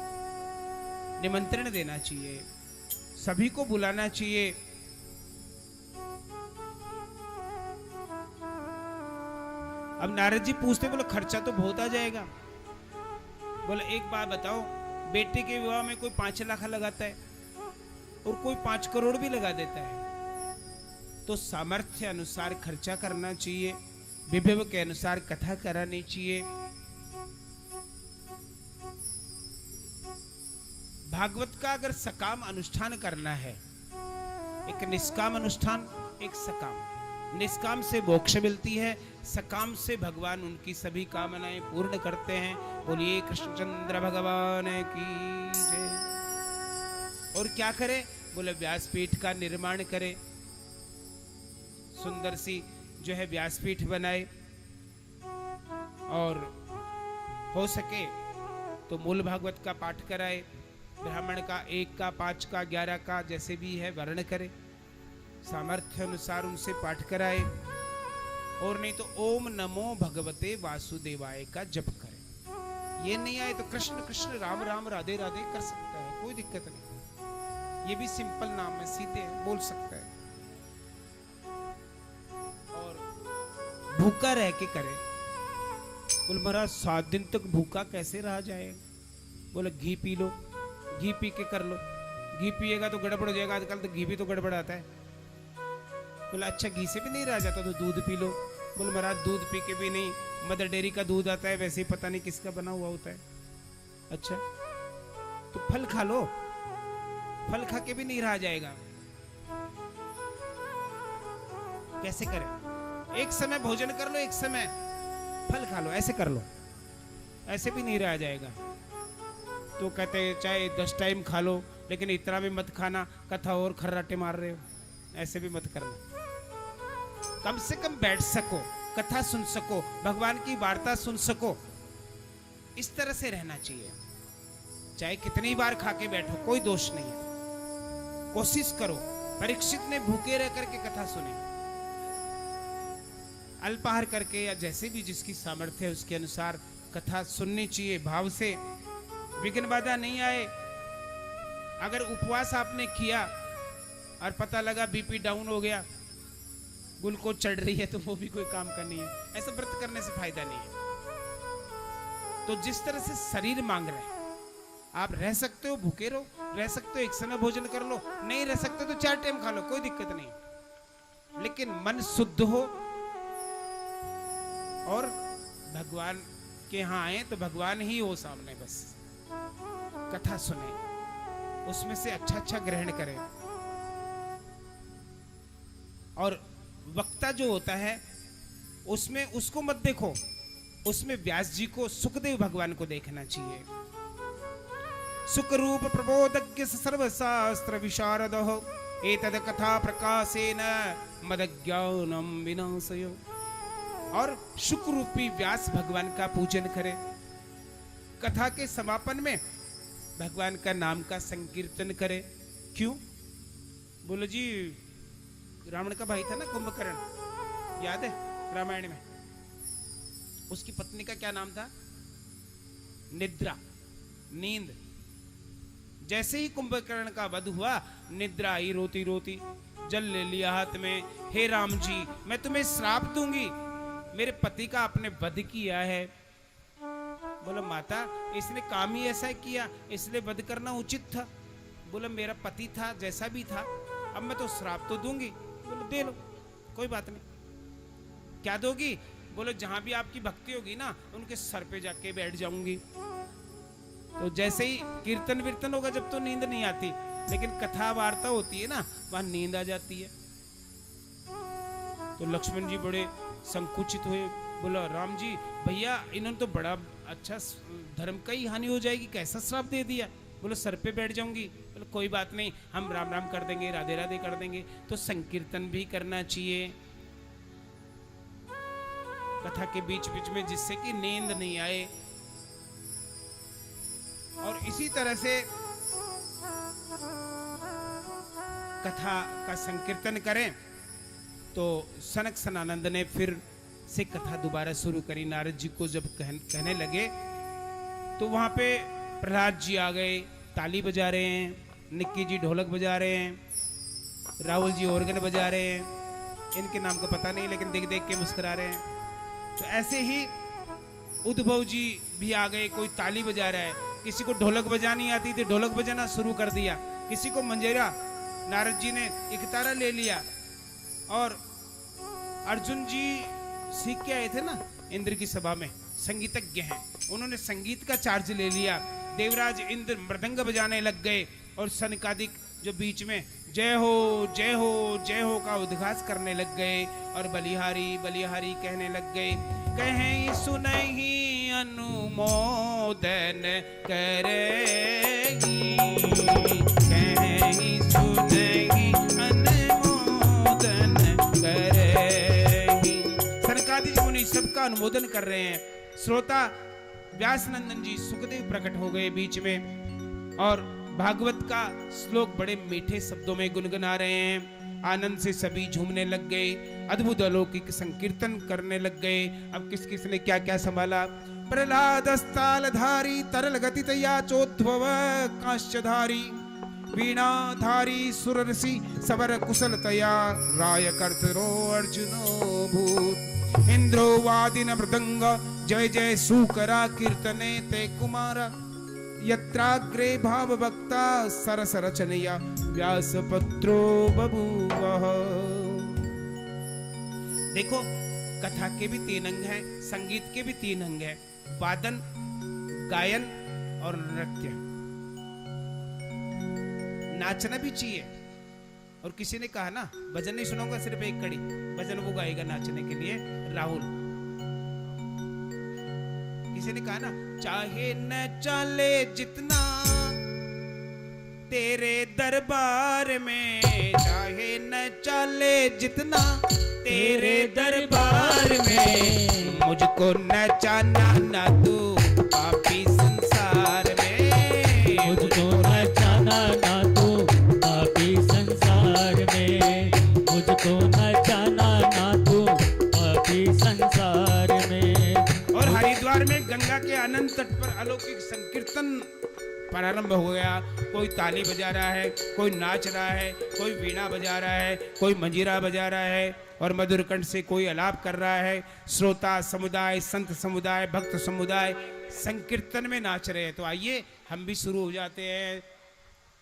निमंत्रण देना चाहिए, सभी को बुलाना चाहिए। अब नारद जी पूछते, बोले खर्चा तो बहुत आ जाएगा। बोले एक बात बताओ, बेटे के विवाह में कोई 5 लाख लगाता है और कोई 5 करोड़ भी लगा देता है। तो सामर्थ्य अनुसार खर्चा करना चाहिए, विभव के अनुसार कथा करानी चाहिए। भागवत का अगर सकाम अनुष्ठान करना है, एक निष्काम अनुष्ठान, एक सकाम। निष्काम से मोक्ष मिलती है, सकाम से भगवान उनकी सभी कामनाएं पूर्ण करते हैं। बोलिए कृष्णचंद्र भगवान की जय। और क्या करे? बोले व्यासपीठ का निर्माण करे, सुंदर सी जो है व्यासपीठ बनाए, और हो सके तो मूल भागवत का पाठ कराए, ब्राह्मण का 1 का 5 का 11 का जैसे भी है वर्ण करे, सामर्थ्य अनुसार उनसे पाठ कराए। और नहीं तो ओम नमो भगवते वासुदेवाय का जप करे। ये नहीं आए तो कृष्ण कृष्ण राम राम राधे राधे कर सकता है, कोई दिक्कत नहीं। ये भी सिंपल नाम है, सीधे बोल सकता है। और भूखा रह के करे। बोले महाराज 7 दिन तक भूखा कैसे रहा जाए? बोले घी पी लो, घी पी के कर लो। घी पिएगा तो गड़बड़ हो जाएगा, आजकल तो घी भी तो गड़बड़ आता है। बोला अच्छा घी से भी नहीं रह जाता तो दूध पी लो। बोले महाराज दूध पी के भी नहीं, मदर डेयरी का दूध आता है, वैसे ही पता नहीं किसका बना हुआ होता है। अच्छा तो फल खा लो, फल खा के भी नहीं रहा जाएगा। कैसे करें? एक समय भोजन कर लो, एक समय फल खा लो, ऐसे कर लो, ऐसे भी नहीं रहा जाएगा। तो कहते हैं चाहे 10 टाइम खा लो, लेकिन इतना भी मत खाना, कथा और खर्राटे मार रहे हो, ऐसे भी मत करना। कम से कम बैठ सको, कथा सुन सको, भगवान की वार्ता सुन सको, इस तरह से रहना चाहिए। चाहे कितनी बार खा के बैठो, कोई दोष नहीं है, कोशिश करो। परीक्षित ने भूखे रह करके कथा सुने, अल्पाहार करके या जैसे भी जिसकी सामर्थ्य है उसके अनुसार कथा सुननी चाहिए, भाव से, विघ्न बाधा नहीं आए। अगर उपवास आपने किया और पता लगा बीपी डाउन हो गया, ग्लूकोज चढ़ रही है, तो वो भी कोई काम का नहीं है। ऐसा व्रत करने से फायदा नहीं है। तो जिस तरह से शरीर मांग रहा है, आप रह सकते हो भूखे रहो, रह सकते हो एक समय भोजन कर लो, नहीं रह सकते तो 4 टाइम खा लो, कोई दिक्कत नहीं। लेकिन मन शुद्ध हो और भगवान के यहाँ आए तो भगवान ही हो सामने, बस कथा सुने, उसमें से अच्छा अच्छा ग्रहण करें। और वक्ता जो होता है उसमें उसको मत देखो, उसमें व्यास जी को, सुखदेव भगवान को देखना चाहिए। सुख रूप प्रबोधज्ञ सर्वशास्त्र विशारद हो, एतद कथा प्रकाशेन मदज्ञानम विनाशयो। और शुक रूपी व्यास भगवान का पूजन करें। कथा के समापन में भगवान का नाम का संकीर्तन करें। क्यों? बोलो जी, रावण का भाई था ना कुंभकर्ण, याद है रामायण में? उसकी पत्नी का क्या नाम था? निद्रा, नींद। जैसे ही कुंभकर्ण का वध हुआ, निद्रा आई, रोती रोती जल ले लिया हाथ में, हे राम जी मैं तुम्हें श्राप दूंगी, मेरे पति का आपने वध किया है। बोला माता इसने काम ही ऐसा किया, इसलिए वध करना उचित था। बोला मेरा पति था, जैसा भी था, अब मैं तो श्राप तो दूंगी। बोलो दे लो, कोई बात नहीं। क्या दोगी? बोलो जहां भी आपकी भक्ति होगी ना, उनके सर पे जाके बैठ जाऊंगी। तो जैसे ही कीर्तन वीर्तन होगा, जब तो नींद नहीं आती, लेकिन कथा वार्ता होती है ना, वहां नींद आ जाती है। तो लक्ष्मण जी बड़े संकुचित हुए। बोला राम जी भैया इन्होंने तो बड़ा अच्छा धर्म का ही हानि हो जाएगी, कैसा श्राप दे दिया। बोलो सर पे बैठ जाऊंगी। बोलो कोई बात नहीं, हम राम राम कर देंगे, राधे राधे कर देंगे। तो संकीर्तन भी करना चाहिए कथा के बीच बीच में, जिससे कि नींद नहीं आए। और इसी तरह से कथा का संकीर्तन करें। तो सनक सनानंद ने फिर से कथा दोबारा शुरू करी। नारद जी को जब कहने लगे, तो वहां पे प्रहलाद जी आ गए, ताली बजा रहे हैं, निक्की जी ढोलक बजा रहे हैं, राहुल जी ऑर्गन बजा रहे हैं, इनके नाम का पता नहीं, लेकिन देख देख के मुस्कुरा रहे हैं। तो ऐसे ही उद्धव जी भी आ गए, कोई ताली बजा रहा है, किसी को ढोलक बजानी आती थी, ढोलक बजाना शुरू कर दिया, किसी को मंजीरा, नारद जी ने एक तारा ले लिया। और अर्जुन जी सीख के आए थे ना इंद्र की सभा में, संगीतज्ञ हैं, उन्होंने संगीत का चार्ज ले लिया। देवराज इंद्र मृदंग बजाने लग गए, और सनकादिक जो बीच में जय हो जय हो जय हो का उद्घास करने लग गए, और बलिहारी बलिहारी कहने लग गए। कहीं सुनहि अनुमोदन करेगी, कहीं सुनहि अनुमोदन करेगी। सनकादिक मुनि सबका अनुमोदन कर रहे हैं। श्रोता व्यास नंदन जी सुखदेव प्रकट हो गए बीच में, और भागवत का श्लोक बड़े मीठे शब्दों में गुनगुना रहे हैं। आनंद से सभी झूमने लग गए, अद्भुत अलौकिक संकीर्तन करने लग गए। अब किस किस ने क्या क्या संभाला। प्रहलाद अस्तालधारी तरल गति तया चोद्भव कांस्यधारी, वीणाधारी सुररसी सवर कुशलतया, राय कर्तरो अर्जुनो भूत, इंद्रो वादिन मृदंग जय जय सूकरा कीर्तने ते कुमारा, यत्राग्रे भाव वक्ता सरस रचनया व्यास पत्रो बभूवः। देखो कथा के भी 3 अंग हैं, संगीत के भी 3 अंग हैं, वादन, गायन और नृत्य। नाचना भी चाहिए, और किसी ने कहा ना भजन नहीं सुनाऊंगा सिर्फ एक कड़ी, भजन वो गाएगा नाचने के लिए, राहुल। किसी ने कहा ना चाहे न चले जितना तेरे दरबार में, चाहे न चले जितना तेरे दरबार में, मुझको नचाना ना तू पापी संसार में, मुझको नचाना ना तू पापी संसार में, मुझको नचाना ना तू पापी संसार में। और हरिद्वार में गंगा के अनंत तट पर अलौकिक संकीर्तन प्रारंभ हो गया। कोई ताली बजा रहा है, कोई नाच रहा है, कोई वीणा बजा रहा है, कोई मंजीरा बजा रहा है और मधुर कंठ से कोई अलाप कर रहा है। श्रोता समुदाय, संत समुदाय, भक्त समुदाय संकीर्तन में नाच रहे हैं। तो आइए हम भी शुरू हो जाते हैं।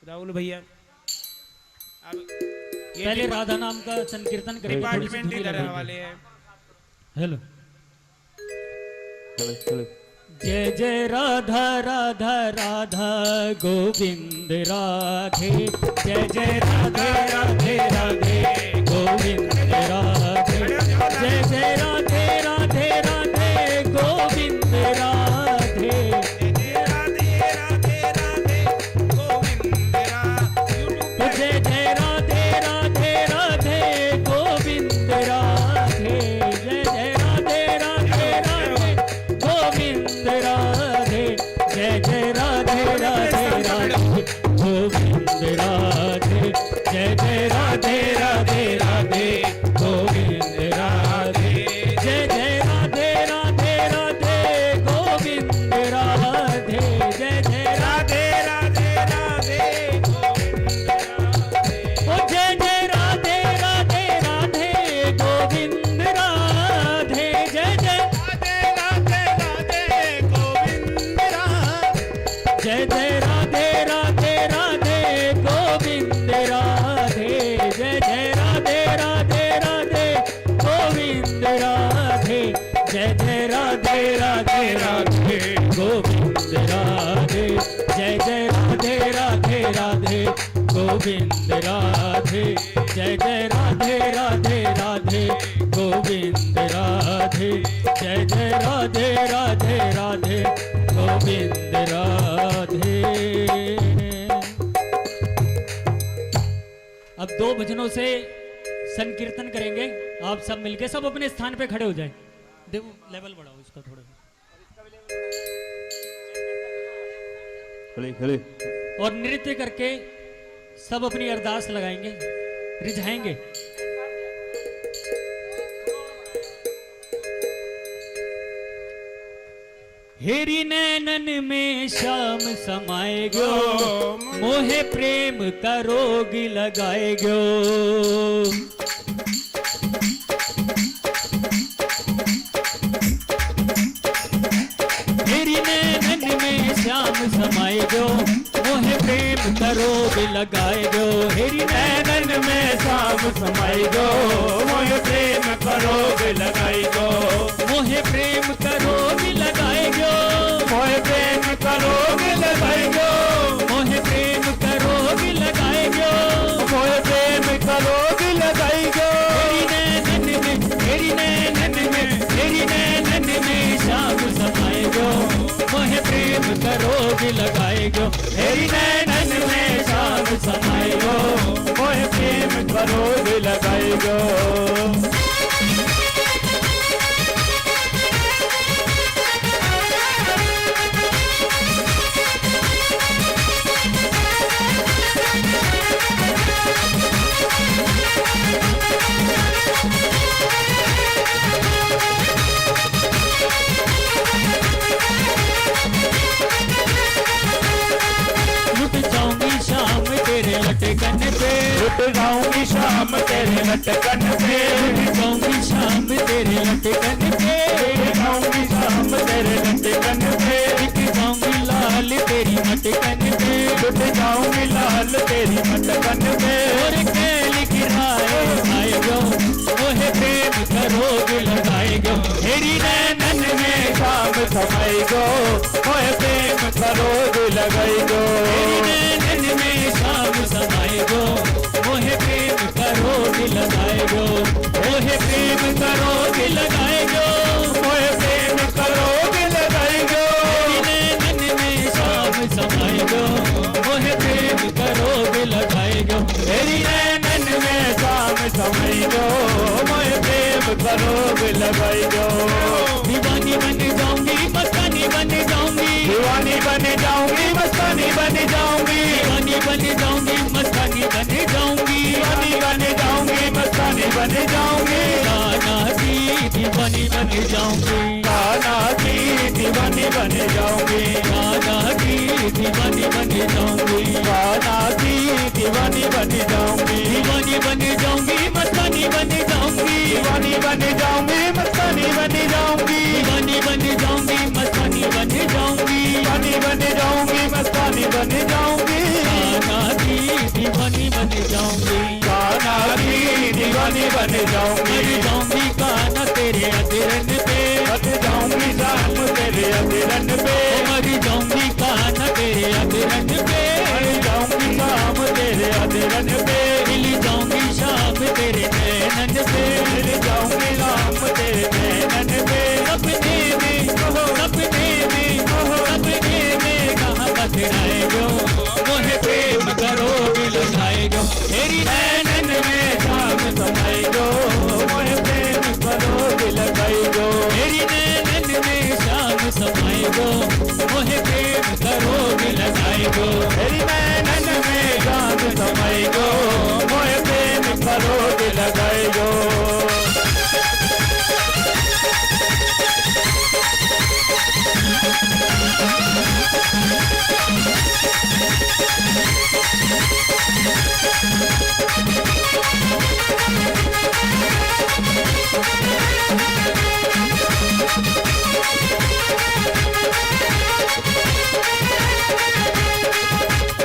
राहुल भैया अब पहले राधा नाम का संकीर्तन करेंगे। डिपार्टमेंट इधर वाले हैं। हेलो, जय जय राधा राधा राधा गोविंद राधे, जय जय राधे राधे राधे गोविंद राधे, जय जय राधे राधे राधे गोविंद राधे, जय राधे राधे राधे गोविंद राधे, जय जय राधे राधे राधे गोविंद राधे, जय जय राधे राधे राधे गोविंद राधे, जय जय राधे राधे राधे गोविंद राधे, जय जय राधे राधे राधे गोविंद राधे, जय जय राधे राधे राधे गोविंद राधे, जय जय राधे राधे राधे गोविंद राधे, ओ जय जय राधे राधे राधे गोविंद राधे, जय जय राधे राधे गोविंद राधे, जय जय राधे राधे राधे गोविंद राधे, जय जय राधे राधे राधे गोविंद राधे, जय जय राधे राधे राधे गोविंद राधे, जय जय राधे राधे राधे गोविंद राधे, जय जय राधे राधे राधे गोविंद राधे, जय जय राधे राधे राधे गोविंद राधे। अब दो भजनों से संकीर्तन करेंगे। आप सब मिलके सब अपने स्थान पे खड़े हो जाएं। देखो लेवल बढ़ाओ इसका थोड़ा सा। और नृत्य करके सब अपनी अरदास लगाएंगे, रिझाएंगे। हेरी नैनन में श्याम समाए गयो, मोहे प्रेम का रोग लगाए गयो। हेरी नैनन में श्याम समाए गयो, मोहे प्रेम का रोग लगाए गयो। हेरी नैनन में श्याम समाए गयो, मोहे प्रेम का रोग लगाए गयो। मोहे प्रेम का रोग लगाए गयो, मोहे प्रेम का रोग लगाए गयो। मोहे प्रेम का रोग लगाए गयो, मोहे प्रेम का रोग लगाए गयो। हेरी नैनन में, हेरी नैनन में, हेरी नैनन में श्याम समाए गयो, मोहे प्रेम का रोग लगाए गयो। हेरी नैनन में श्याम समाए गयो, मोहे प्रेम का रोग लगाए गयो। लटकन पे लुट जाऊंगी शाम तेरे लटकन पे, लुट जाऊंगी शाम तेरे लटकन पे, लुट जाऊंगी शाम तेरे लटकन पे, लिख जाऊंगी लाल तेरी मटकन पे, लुट जाऊंगी लाल तेरी मटकन पे। और क्या लिख राए आए गो, मोहे प्रेम का रोग लगाए गो। हेरी नैनन में शाम समाए गो, मोहे प्रेम का रोग लगाए गो। हेरी नैनन में शाम समाए गो, मोहे प्रेम करोग लगाई जो। दीवानी बन जाऊंगी मस्तानी बन जाऊंगी, दीवानी बन जाऊंगी मस्तानी बन जाऊंगी, दीवानी बन जाऊंगी मस्तानी बन जाऊंगी, दीवानी बन जाऊंगी मस्तानी बन जाऊंगी, कान्हा की दीवानी बन जाऊंगी, कान्हा की दीवानी बन जाऊंगी, कान्हा की दीवानी बन जाऊंगी, कान्हा की दीवानी बन जाऊंगी, दीवानी बन जाऊंगी मस्तानी बन जाऊंगी, दीवानी बन जाऊंगी मस्तानी बन जाऊंगी, दीवानी बन जाऊंगी मस्तानी बन जाऊंगी, दीवानी बन जाऊंगी मस्तानी बन जाऊंगी, कान्हा की दीवानी बन जाऊंगी, कान्हा की दीवानी बन जाऊंगी, मर जाऊंगी कान्हा तेरे अधरन पे, बच जाऊंगी शाम तेरे अधरन पे, मर जाऊंगी कान्हा तेरे अधरन पे, मर जाऊंगी शाम तेरे अधरन पे, मिल जाऊंगी शाम तेरे नैनन पे, मिल जाऊंगी शाम तेरे नैनन पे, सपने में कहाँ बसराए जो, मोहे प्रेम करोगे लगाए जो, तेरी नैनन में शाम समाई जो, मोहे प्रेम करोग लगाई जो, मेरी नैनन में शाम समाए जो, मोहे प्रेम करोगे लगाए जो, मेरी नैनन में शाम समाई जो, मोहे प्रेम करोग लगाई जो।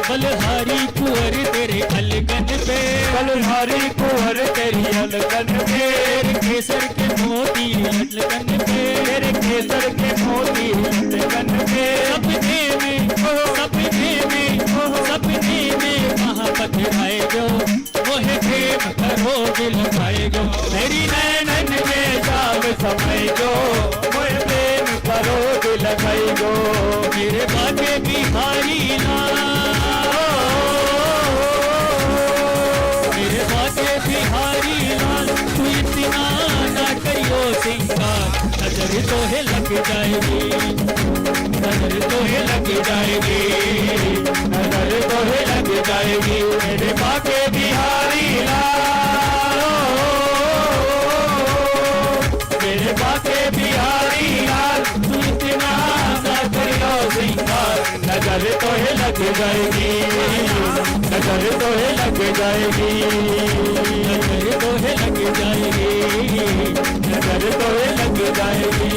बलहारी कुंवर तेरे अलगन पे, बलहारी कुंवर तेरी अलगन पे, तेरे केसर के मोती अलगन पे, तेरे केसर के मोती अलगन पे, सपने में कहाँ पथराए जो, मोहे प्रेम करोगे लगाए जो, मेरी नैनन में शाम समय जो, मोहे प्रेम करोग लगाई जो, मेरे बागे बिहारी लाल, मेरे बागे बिहारी लाल, तू इतना ना करियो सिंगार, नजर तो है लग जाएगी, नजर तो है लग जाएगी, नजर तो है लग जाएगी, मेरे बाके बिहारी लाल, मेरे बाके बिहारी लाल, तू इतना ना करियो सिंगार, नजर तो है लग जाएगी, नजर तो है लग जाएगी, नजर तो है लग जाएगी, नजर तो है लग जाएगी,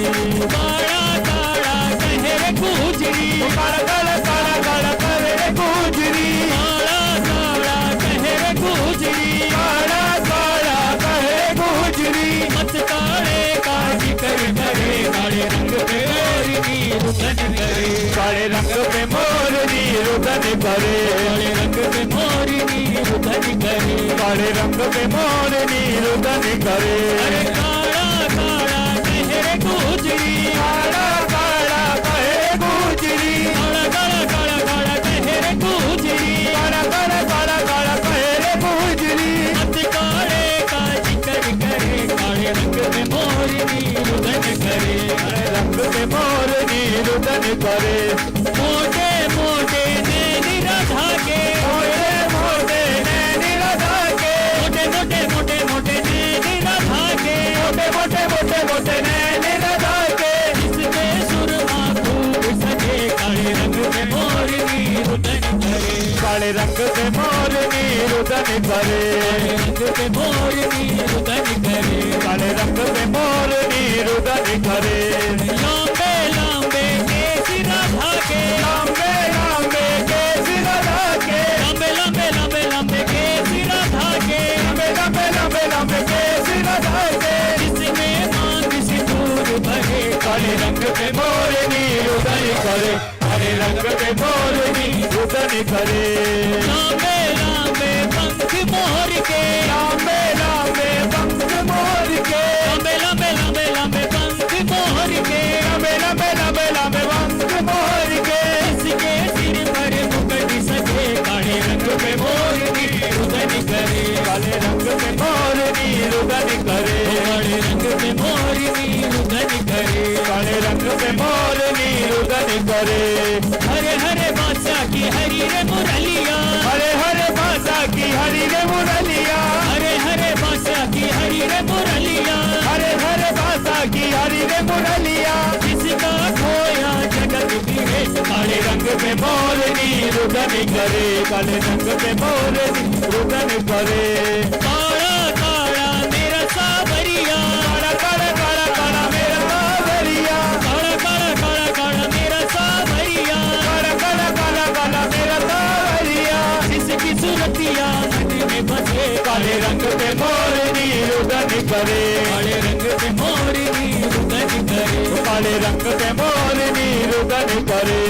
काड़ा काड़ा कहर गुजरी, काला काला काला काला करे गुजरी, काड़ा काड़ा कहर गुजरी, काला काला कहे गुजरी, मत काले काजी कर करे, काले रंग पे मोरनी रुदन करे, काले रंग पे मोरनी रुदन करे, काले रंग पे मोरनी रुदन करे, काले रंग पे मोरनी रुदन करे, अरे काड़ा काड़ा कहर गुजरी, काला काला कहे गुजरी, काड़ा काड़ा काड़ा काड़ा कहर गुजरी, काला काला काला काला कहे गुजरी, मत काले काजी कर करे, काले रंग पे मोरनी रुदन करे, काले रंग पे मोरनी रुदन करे, मोटे मोटे नैनी राधा के, मोटे मोटे नैनी राधा के, मोटे मोटे मोटे मोटे नैनी राधा के, मोटे मोटे मोटे मोटे नैनी राधा के, जिसमें सुरमा खूब सजे, काले रंग में मोरनी रुदन करे, काले रंग पे मोरनी रुदन करे, रंग पे मोरनी रुदन करे, काले रंग पे मोरनी रुदन करे, लंबे लंबे केस राधा के, लंबे लंबे केस राधा के, लंबे लंबे लंबे लंबे केस राधा के, लंबे लंबे लंबे लंबे केस राधा के, जिसमें मांग सिंदूर भरे, काले रंग पे मोरनी रुदन करे, काले रंग पे मोरनी रुदन करे, लांबे लांबे पंख मोर के, लंबे लंबे पंख मोर के, लांबे लांबे लांबे लांबे पंख मोर के, लंबे लंबे लंबे लंबे पंख मोर के, इसके सिर पर मुकुट सजे, काले रंग पे मोरनी रुदन करे, काले रंग पे मोरनी रुदन करे, काले रंग रे मुरलिया जिसका खोया जगत बिरे, काले रंग पे मोरनी रुदन करे, काले रंग पे मोरनी रुदन करे। काला काला मेरा सावरिया, काला काला काला काला मेरा सावरिया, काला काला काला काला मेरा सावरिया, काला काला काला काला मेरा सावरिया। जिसकी सूरतिया मन में बसे, काले रंग पे मोरनी रुदन करे, काले रंग पे मोरनी रुदन करे, काले रंग पे मोरनी रुदन करे।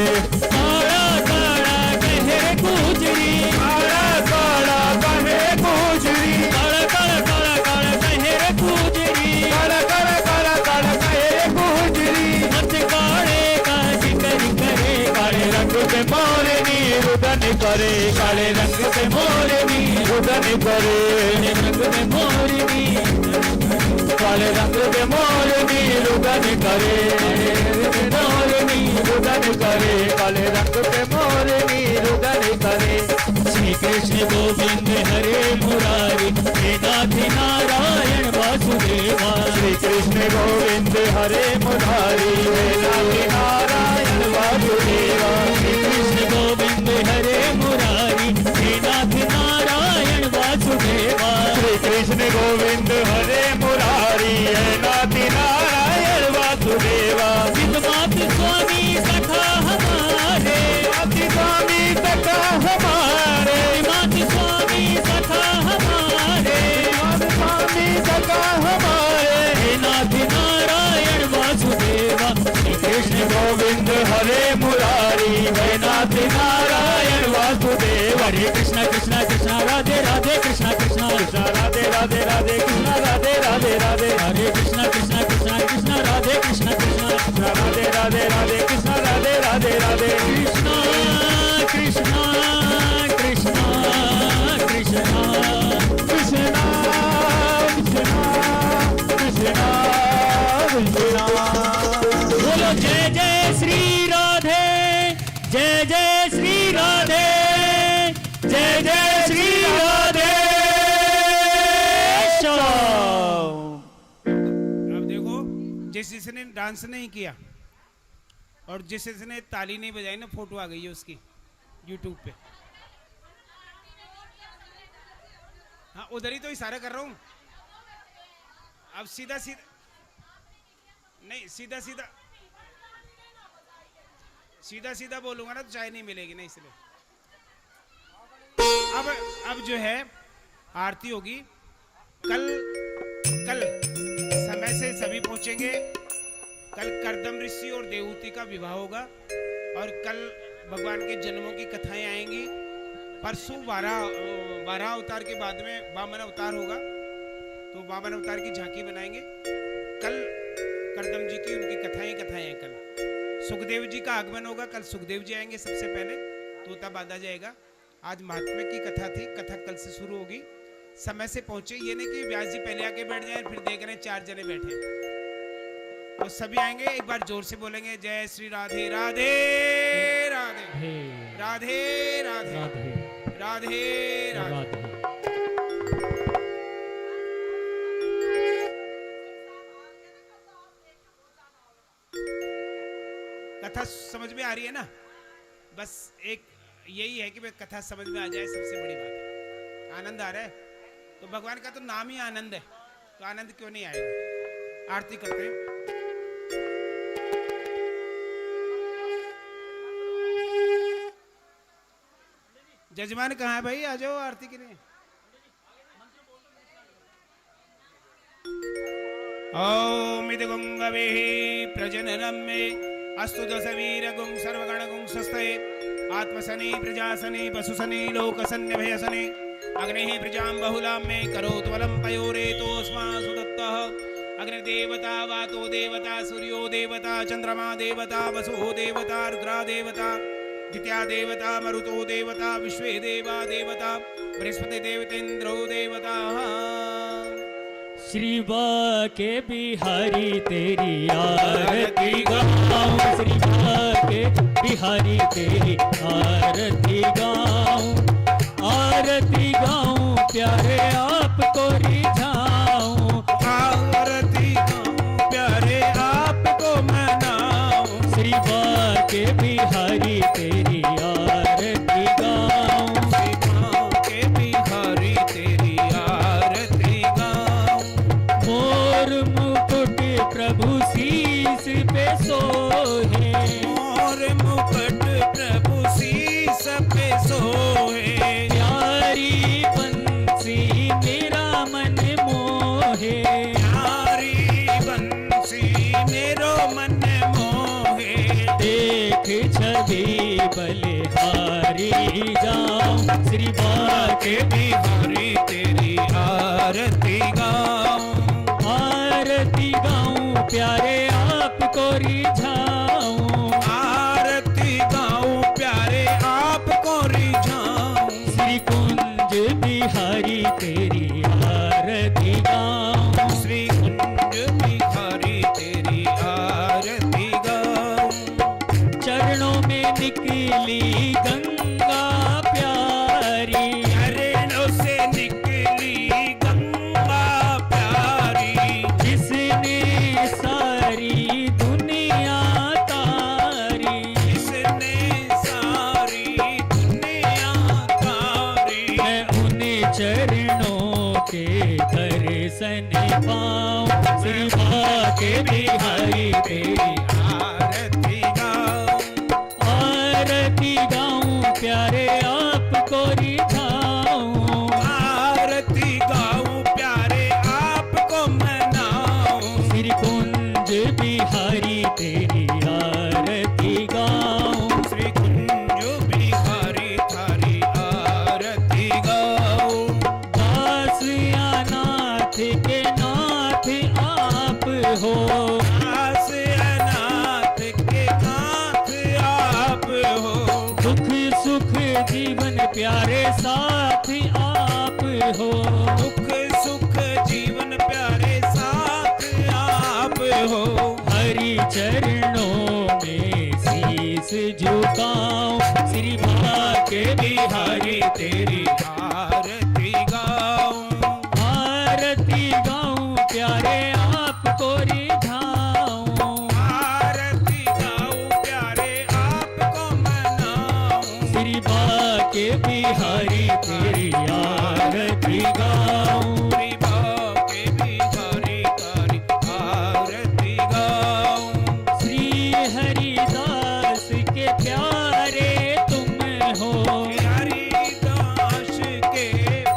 काला काला गहरे गुजरी, काला काला काले गुजरी, काला काला काला काला गहरे गुजरी, काला काला काला काला काले गुजरी। मत काले का जिक्र करे, काले रंग पे मोरनी रुदन करे, काले रंग पे मोरनी रुदन करे। काले रंग पे मोरनी, काले रंग पे मोरनी रुदन करे, मोरनी रुदन करे, काले रंग पे मोरनी रुदन करे। श्री कृष्ण गोविंद हरे मुरारी, हे नाथ नारायण वासुदेवा, श्री कृष्ण गोविंद हरे मुरारी, हे नाथ नारायण वासुदेवा। श्री कृष्ण गोविंद हरे मुरारी, हे नाथ नारायण वासुदेवा, श्री कृष्ण गोविंद हरे मुरारी, हे नाथ नारायण वासुदेवा। विद्वात स्वामी सखा हमारे, अति स्वामी सखा हमारे, विद्वात स्वामी सखा हमारे, स्वामी सखा हमारे। हे नाथ नारायण वासुदेवा, श्री कृष्ण गोविंद हरे मुरारी, हे नाथ नारायण वासुदेव। हरे कृष्णा कृष्णा कृष्णा राधे राधे, कृष्णा कृष्णा कृष्ण राधे राधे राधे, कृष्ण राधे राधे राधे, हरे कृष्णा कृष्णा कृष्णा कृष्णा राधे, कृष्णा कृष्णा कृष्ण राधे राधे राधे, कृष्ण राधे राधे राधे। कृष्णा कृष्णा कृष्णा कृष्णा कृष्णा कृष्णा कृष्णा कृष्णा। बोलो जय जय श्री राधे, जय जय श्री राधे, जय जय श्री राधे श्याम। अब देखो, जिसने डांस नहीं किया और जिसने ताली नहीं बजाई ना, फोटो आ गई है उसकी यूट्यूब पे। हाँ, उधर ही तो इशारा कर रहा हूँ। अब सीधा सीधा नहीं, सीधा सीधा सीधा सीधा बोलूंगा ना तो चाय नहीं मिलेगी ना, इसलिए। अब जो है आरती होगी कल समय से सभी पहुंचेंगे। कल करदम ऋषि और देवहूति का विवाह होगा और कल भगवान के जन्मों की कथाएं आएंगी। परसों 12 अवतार के बाद में वामन अवतार होगा, तो वामन अवतार की झांकी बनाएंगे। कल करदम जी की उनकी कथाएं हैं। कल सुखदेव जी का आगमन होगा, कल सुखदेव जी आएंगे सबसे पहले, तोता बांधा जाएगा। आज महात्म्य की कथा थी, कथा कल से शुरू होगी। समय से पहुंचे, ये नहीं कि व्यास जी पहले आके बैठ जाए फिर देख रहे हैं 4 जने बैठे, तो सभी आएंगे। एक बार जोर से बोलेंगे जय श्री राधे राधे राधे राधे राधे राधे राधे। कथा समझ में आ रही है ना? बस एक यही है कि भाई कथा समझ में आ जाए, सबसे बड़ी बात है। आनंद आ रहा है तो भगवान का तो नाम ही आनंद है, तो आनंद क्यों नहीं आएगा? आरती करते हैं। जजमान कहाँ है भाई? आ जाओ आरती के लिए। ओम इद गुंगवे प्रजननम में अस्तु दशवीर गुं सर्वगण गुं स्वस्ते आत्मसने प्रजासने पशुसने लोकसन्य भयसने अग्नि प्रजां बहुलां में करोतु वलं पयोरेतोऽस्मासु दत्तः। अग्निर्देवता वातो देवता सूर्यो देवता चंद्रमा देवता वसुः देवता रुद्रा देवता द्वितीया देवता मरुतो देवता विश्वे देवा देवता बृहस्पति देवतेन्द्रो देवता। श्री बाके बिहारी तेरी आरती गाऊं, श्री बाके बिहारी तेरी आरती गाऊं, आरती गाऊं प्यारे आपको रिझाऊं, आरती गाऊं प्यारे आप मोर मुकुट प्रभु शीस पे सोहे, मोर मुकुट प्रभु शीस पे सोहे, प्यारी बंसी मेरा मन मोहे, प्यारी बंसी मेरो मन मोहे, देख छवि बलिहारी जाऊं, श्री बाके बिहारी तेरी आरती गाऊं, आरती गाऊं प्यारे आपको रिझाऊं, आरती गाऊं प्यारे आपको रिझाऊं, श्री कुंज बिहारी तेरी आरती गाऊं, श्री कुंज बिहारी तेरी आरती गाऊं, चरणों में निकली गंगा प्यारी, चरणों से निकली गंगा प्यारी, जिसने सारी दुनिया तारी, इसने सारी दुनिया तारी, मैं उन चरणों के दर्शन पाऊं, श्री बाके बिहारी तेरी आरती गाऊं, आरती गाऊं प्यारे आपको रिझाऊं, आरती गाऊं प्यारे आपको मनाऊं, श्री कुंज बिहारी तेरी आरती गाऊं, श्री कुंज बिहारी थारी आरती गाऊं, दास या नाथ के नाथ आप हो, दास अनाथ के नाथ आप हो, दुख सुख जीवन प्यारे साथ आप हो, दुख सुख जीवन प्यारे साथ आप हो, हरि चरणों में शीस झुकाऊं, श्री बाके बिहारी तेरी आरती गाऊं, आरती गाऊं प्यारे आपको रिझाऊं, आरती गाऊं प्यारे आपको मनाऊं, श्री बाके बिहारी तेरी आरती गाऊं, श्री बाके बिहारी तारी आरती गाऊं, श्री हरिदास के प्यारे तुम हो, प्यारी दास के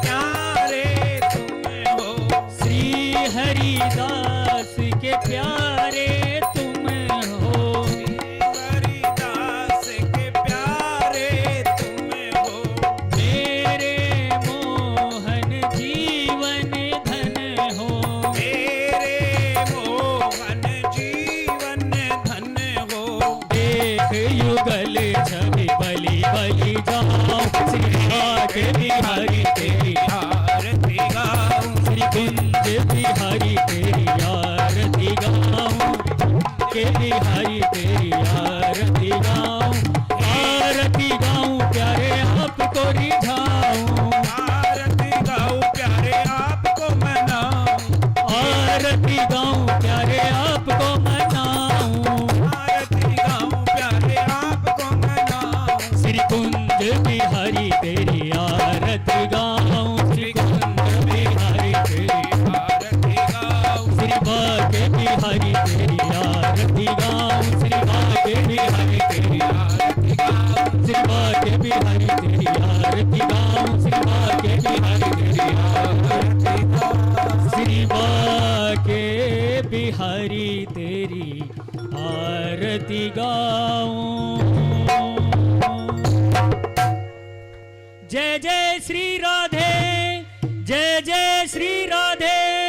प्यारे तुम हो, श्री हरिदास के प्यारे तुम हो, हरिदास के प्यारे तुम हो, मेरे मोहन जीवन धन हो, मेरे मोहन जीवन धन हो, देख युगल छवि बलि बलि जाऊं, श्री बाके बिहारी तेरी आरती गाऊं, श्री कुंज बिहारी तेरी आरती गाऊं, के बिहारी तेरी आरती गाऊं, आरती गाऊं प्यारे आपको रिझाऊं, आरती गाऊं प्यारे आपको मनाऊं, आरती गाऊं प्यारे आपको मनाऊं, आरती गाऊं प्यारे आपको मनाऊं, श्री कुंज बिहारी तेरी आरती गाऊं, श्री कुंज बिहारी तेरी आरती गाऊं, श्री बाके बिहारी तेरी आरती गाऊं, श्री बाके बिहारी तेरी आरती गाऊं, श्री बाके बिहारी तेरी आरती गाऊं, श्री बाके बिहारी तेरी आरती गाऊं, श्री बाके बिहारी तेरी आरती गाऊं। जय जय श्री राधे, जय जय श्री राधे।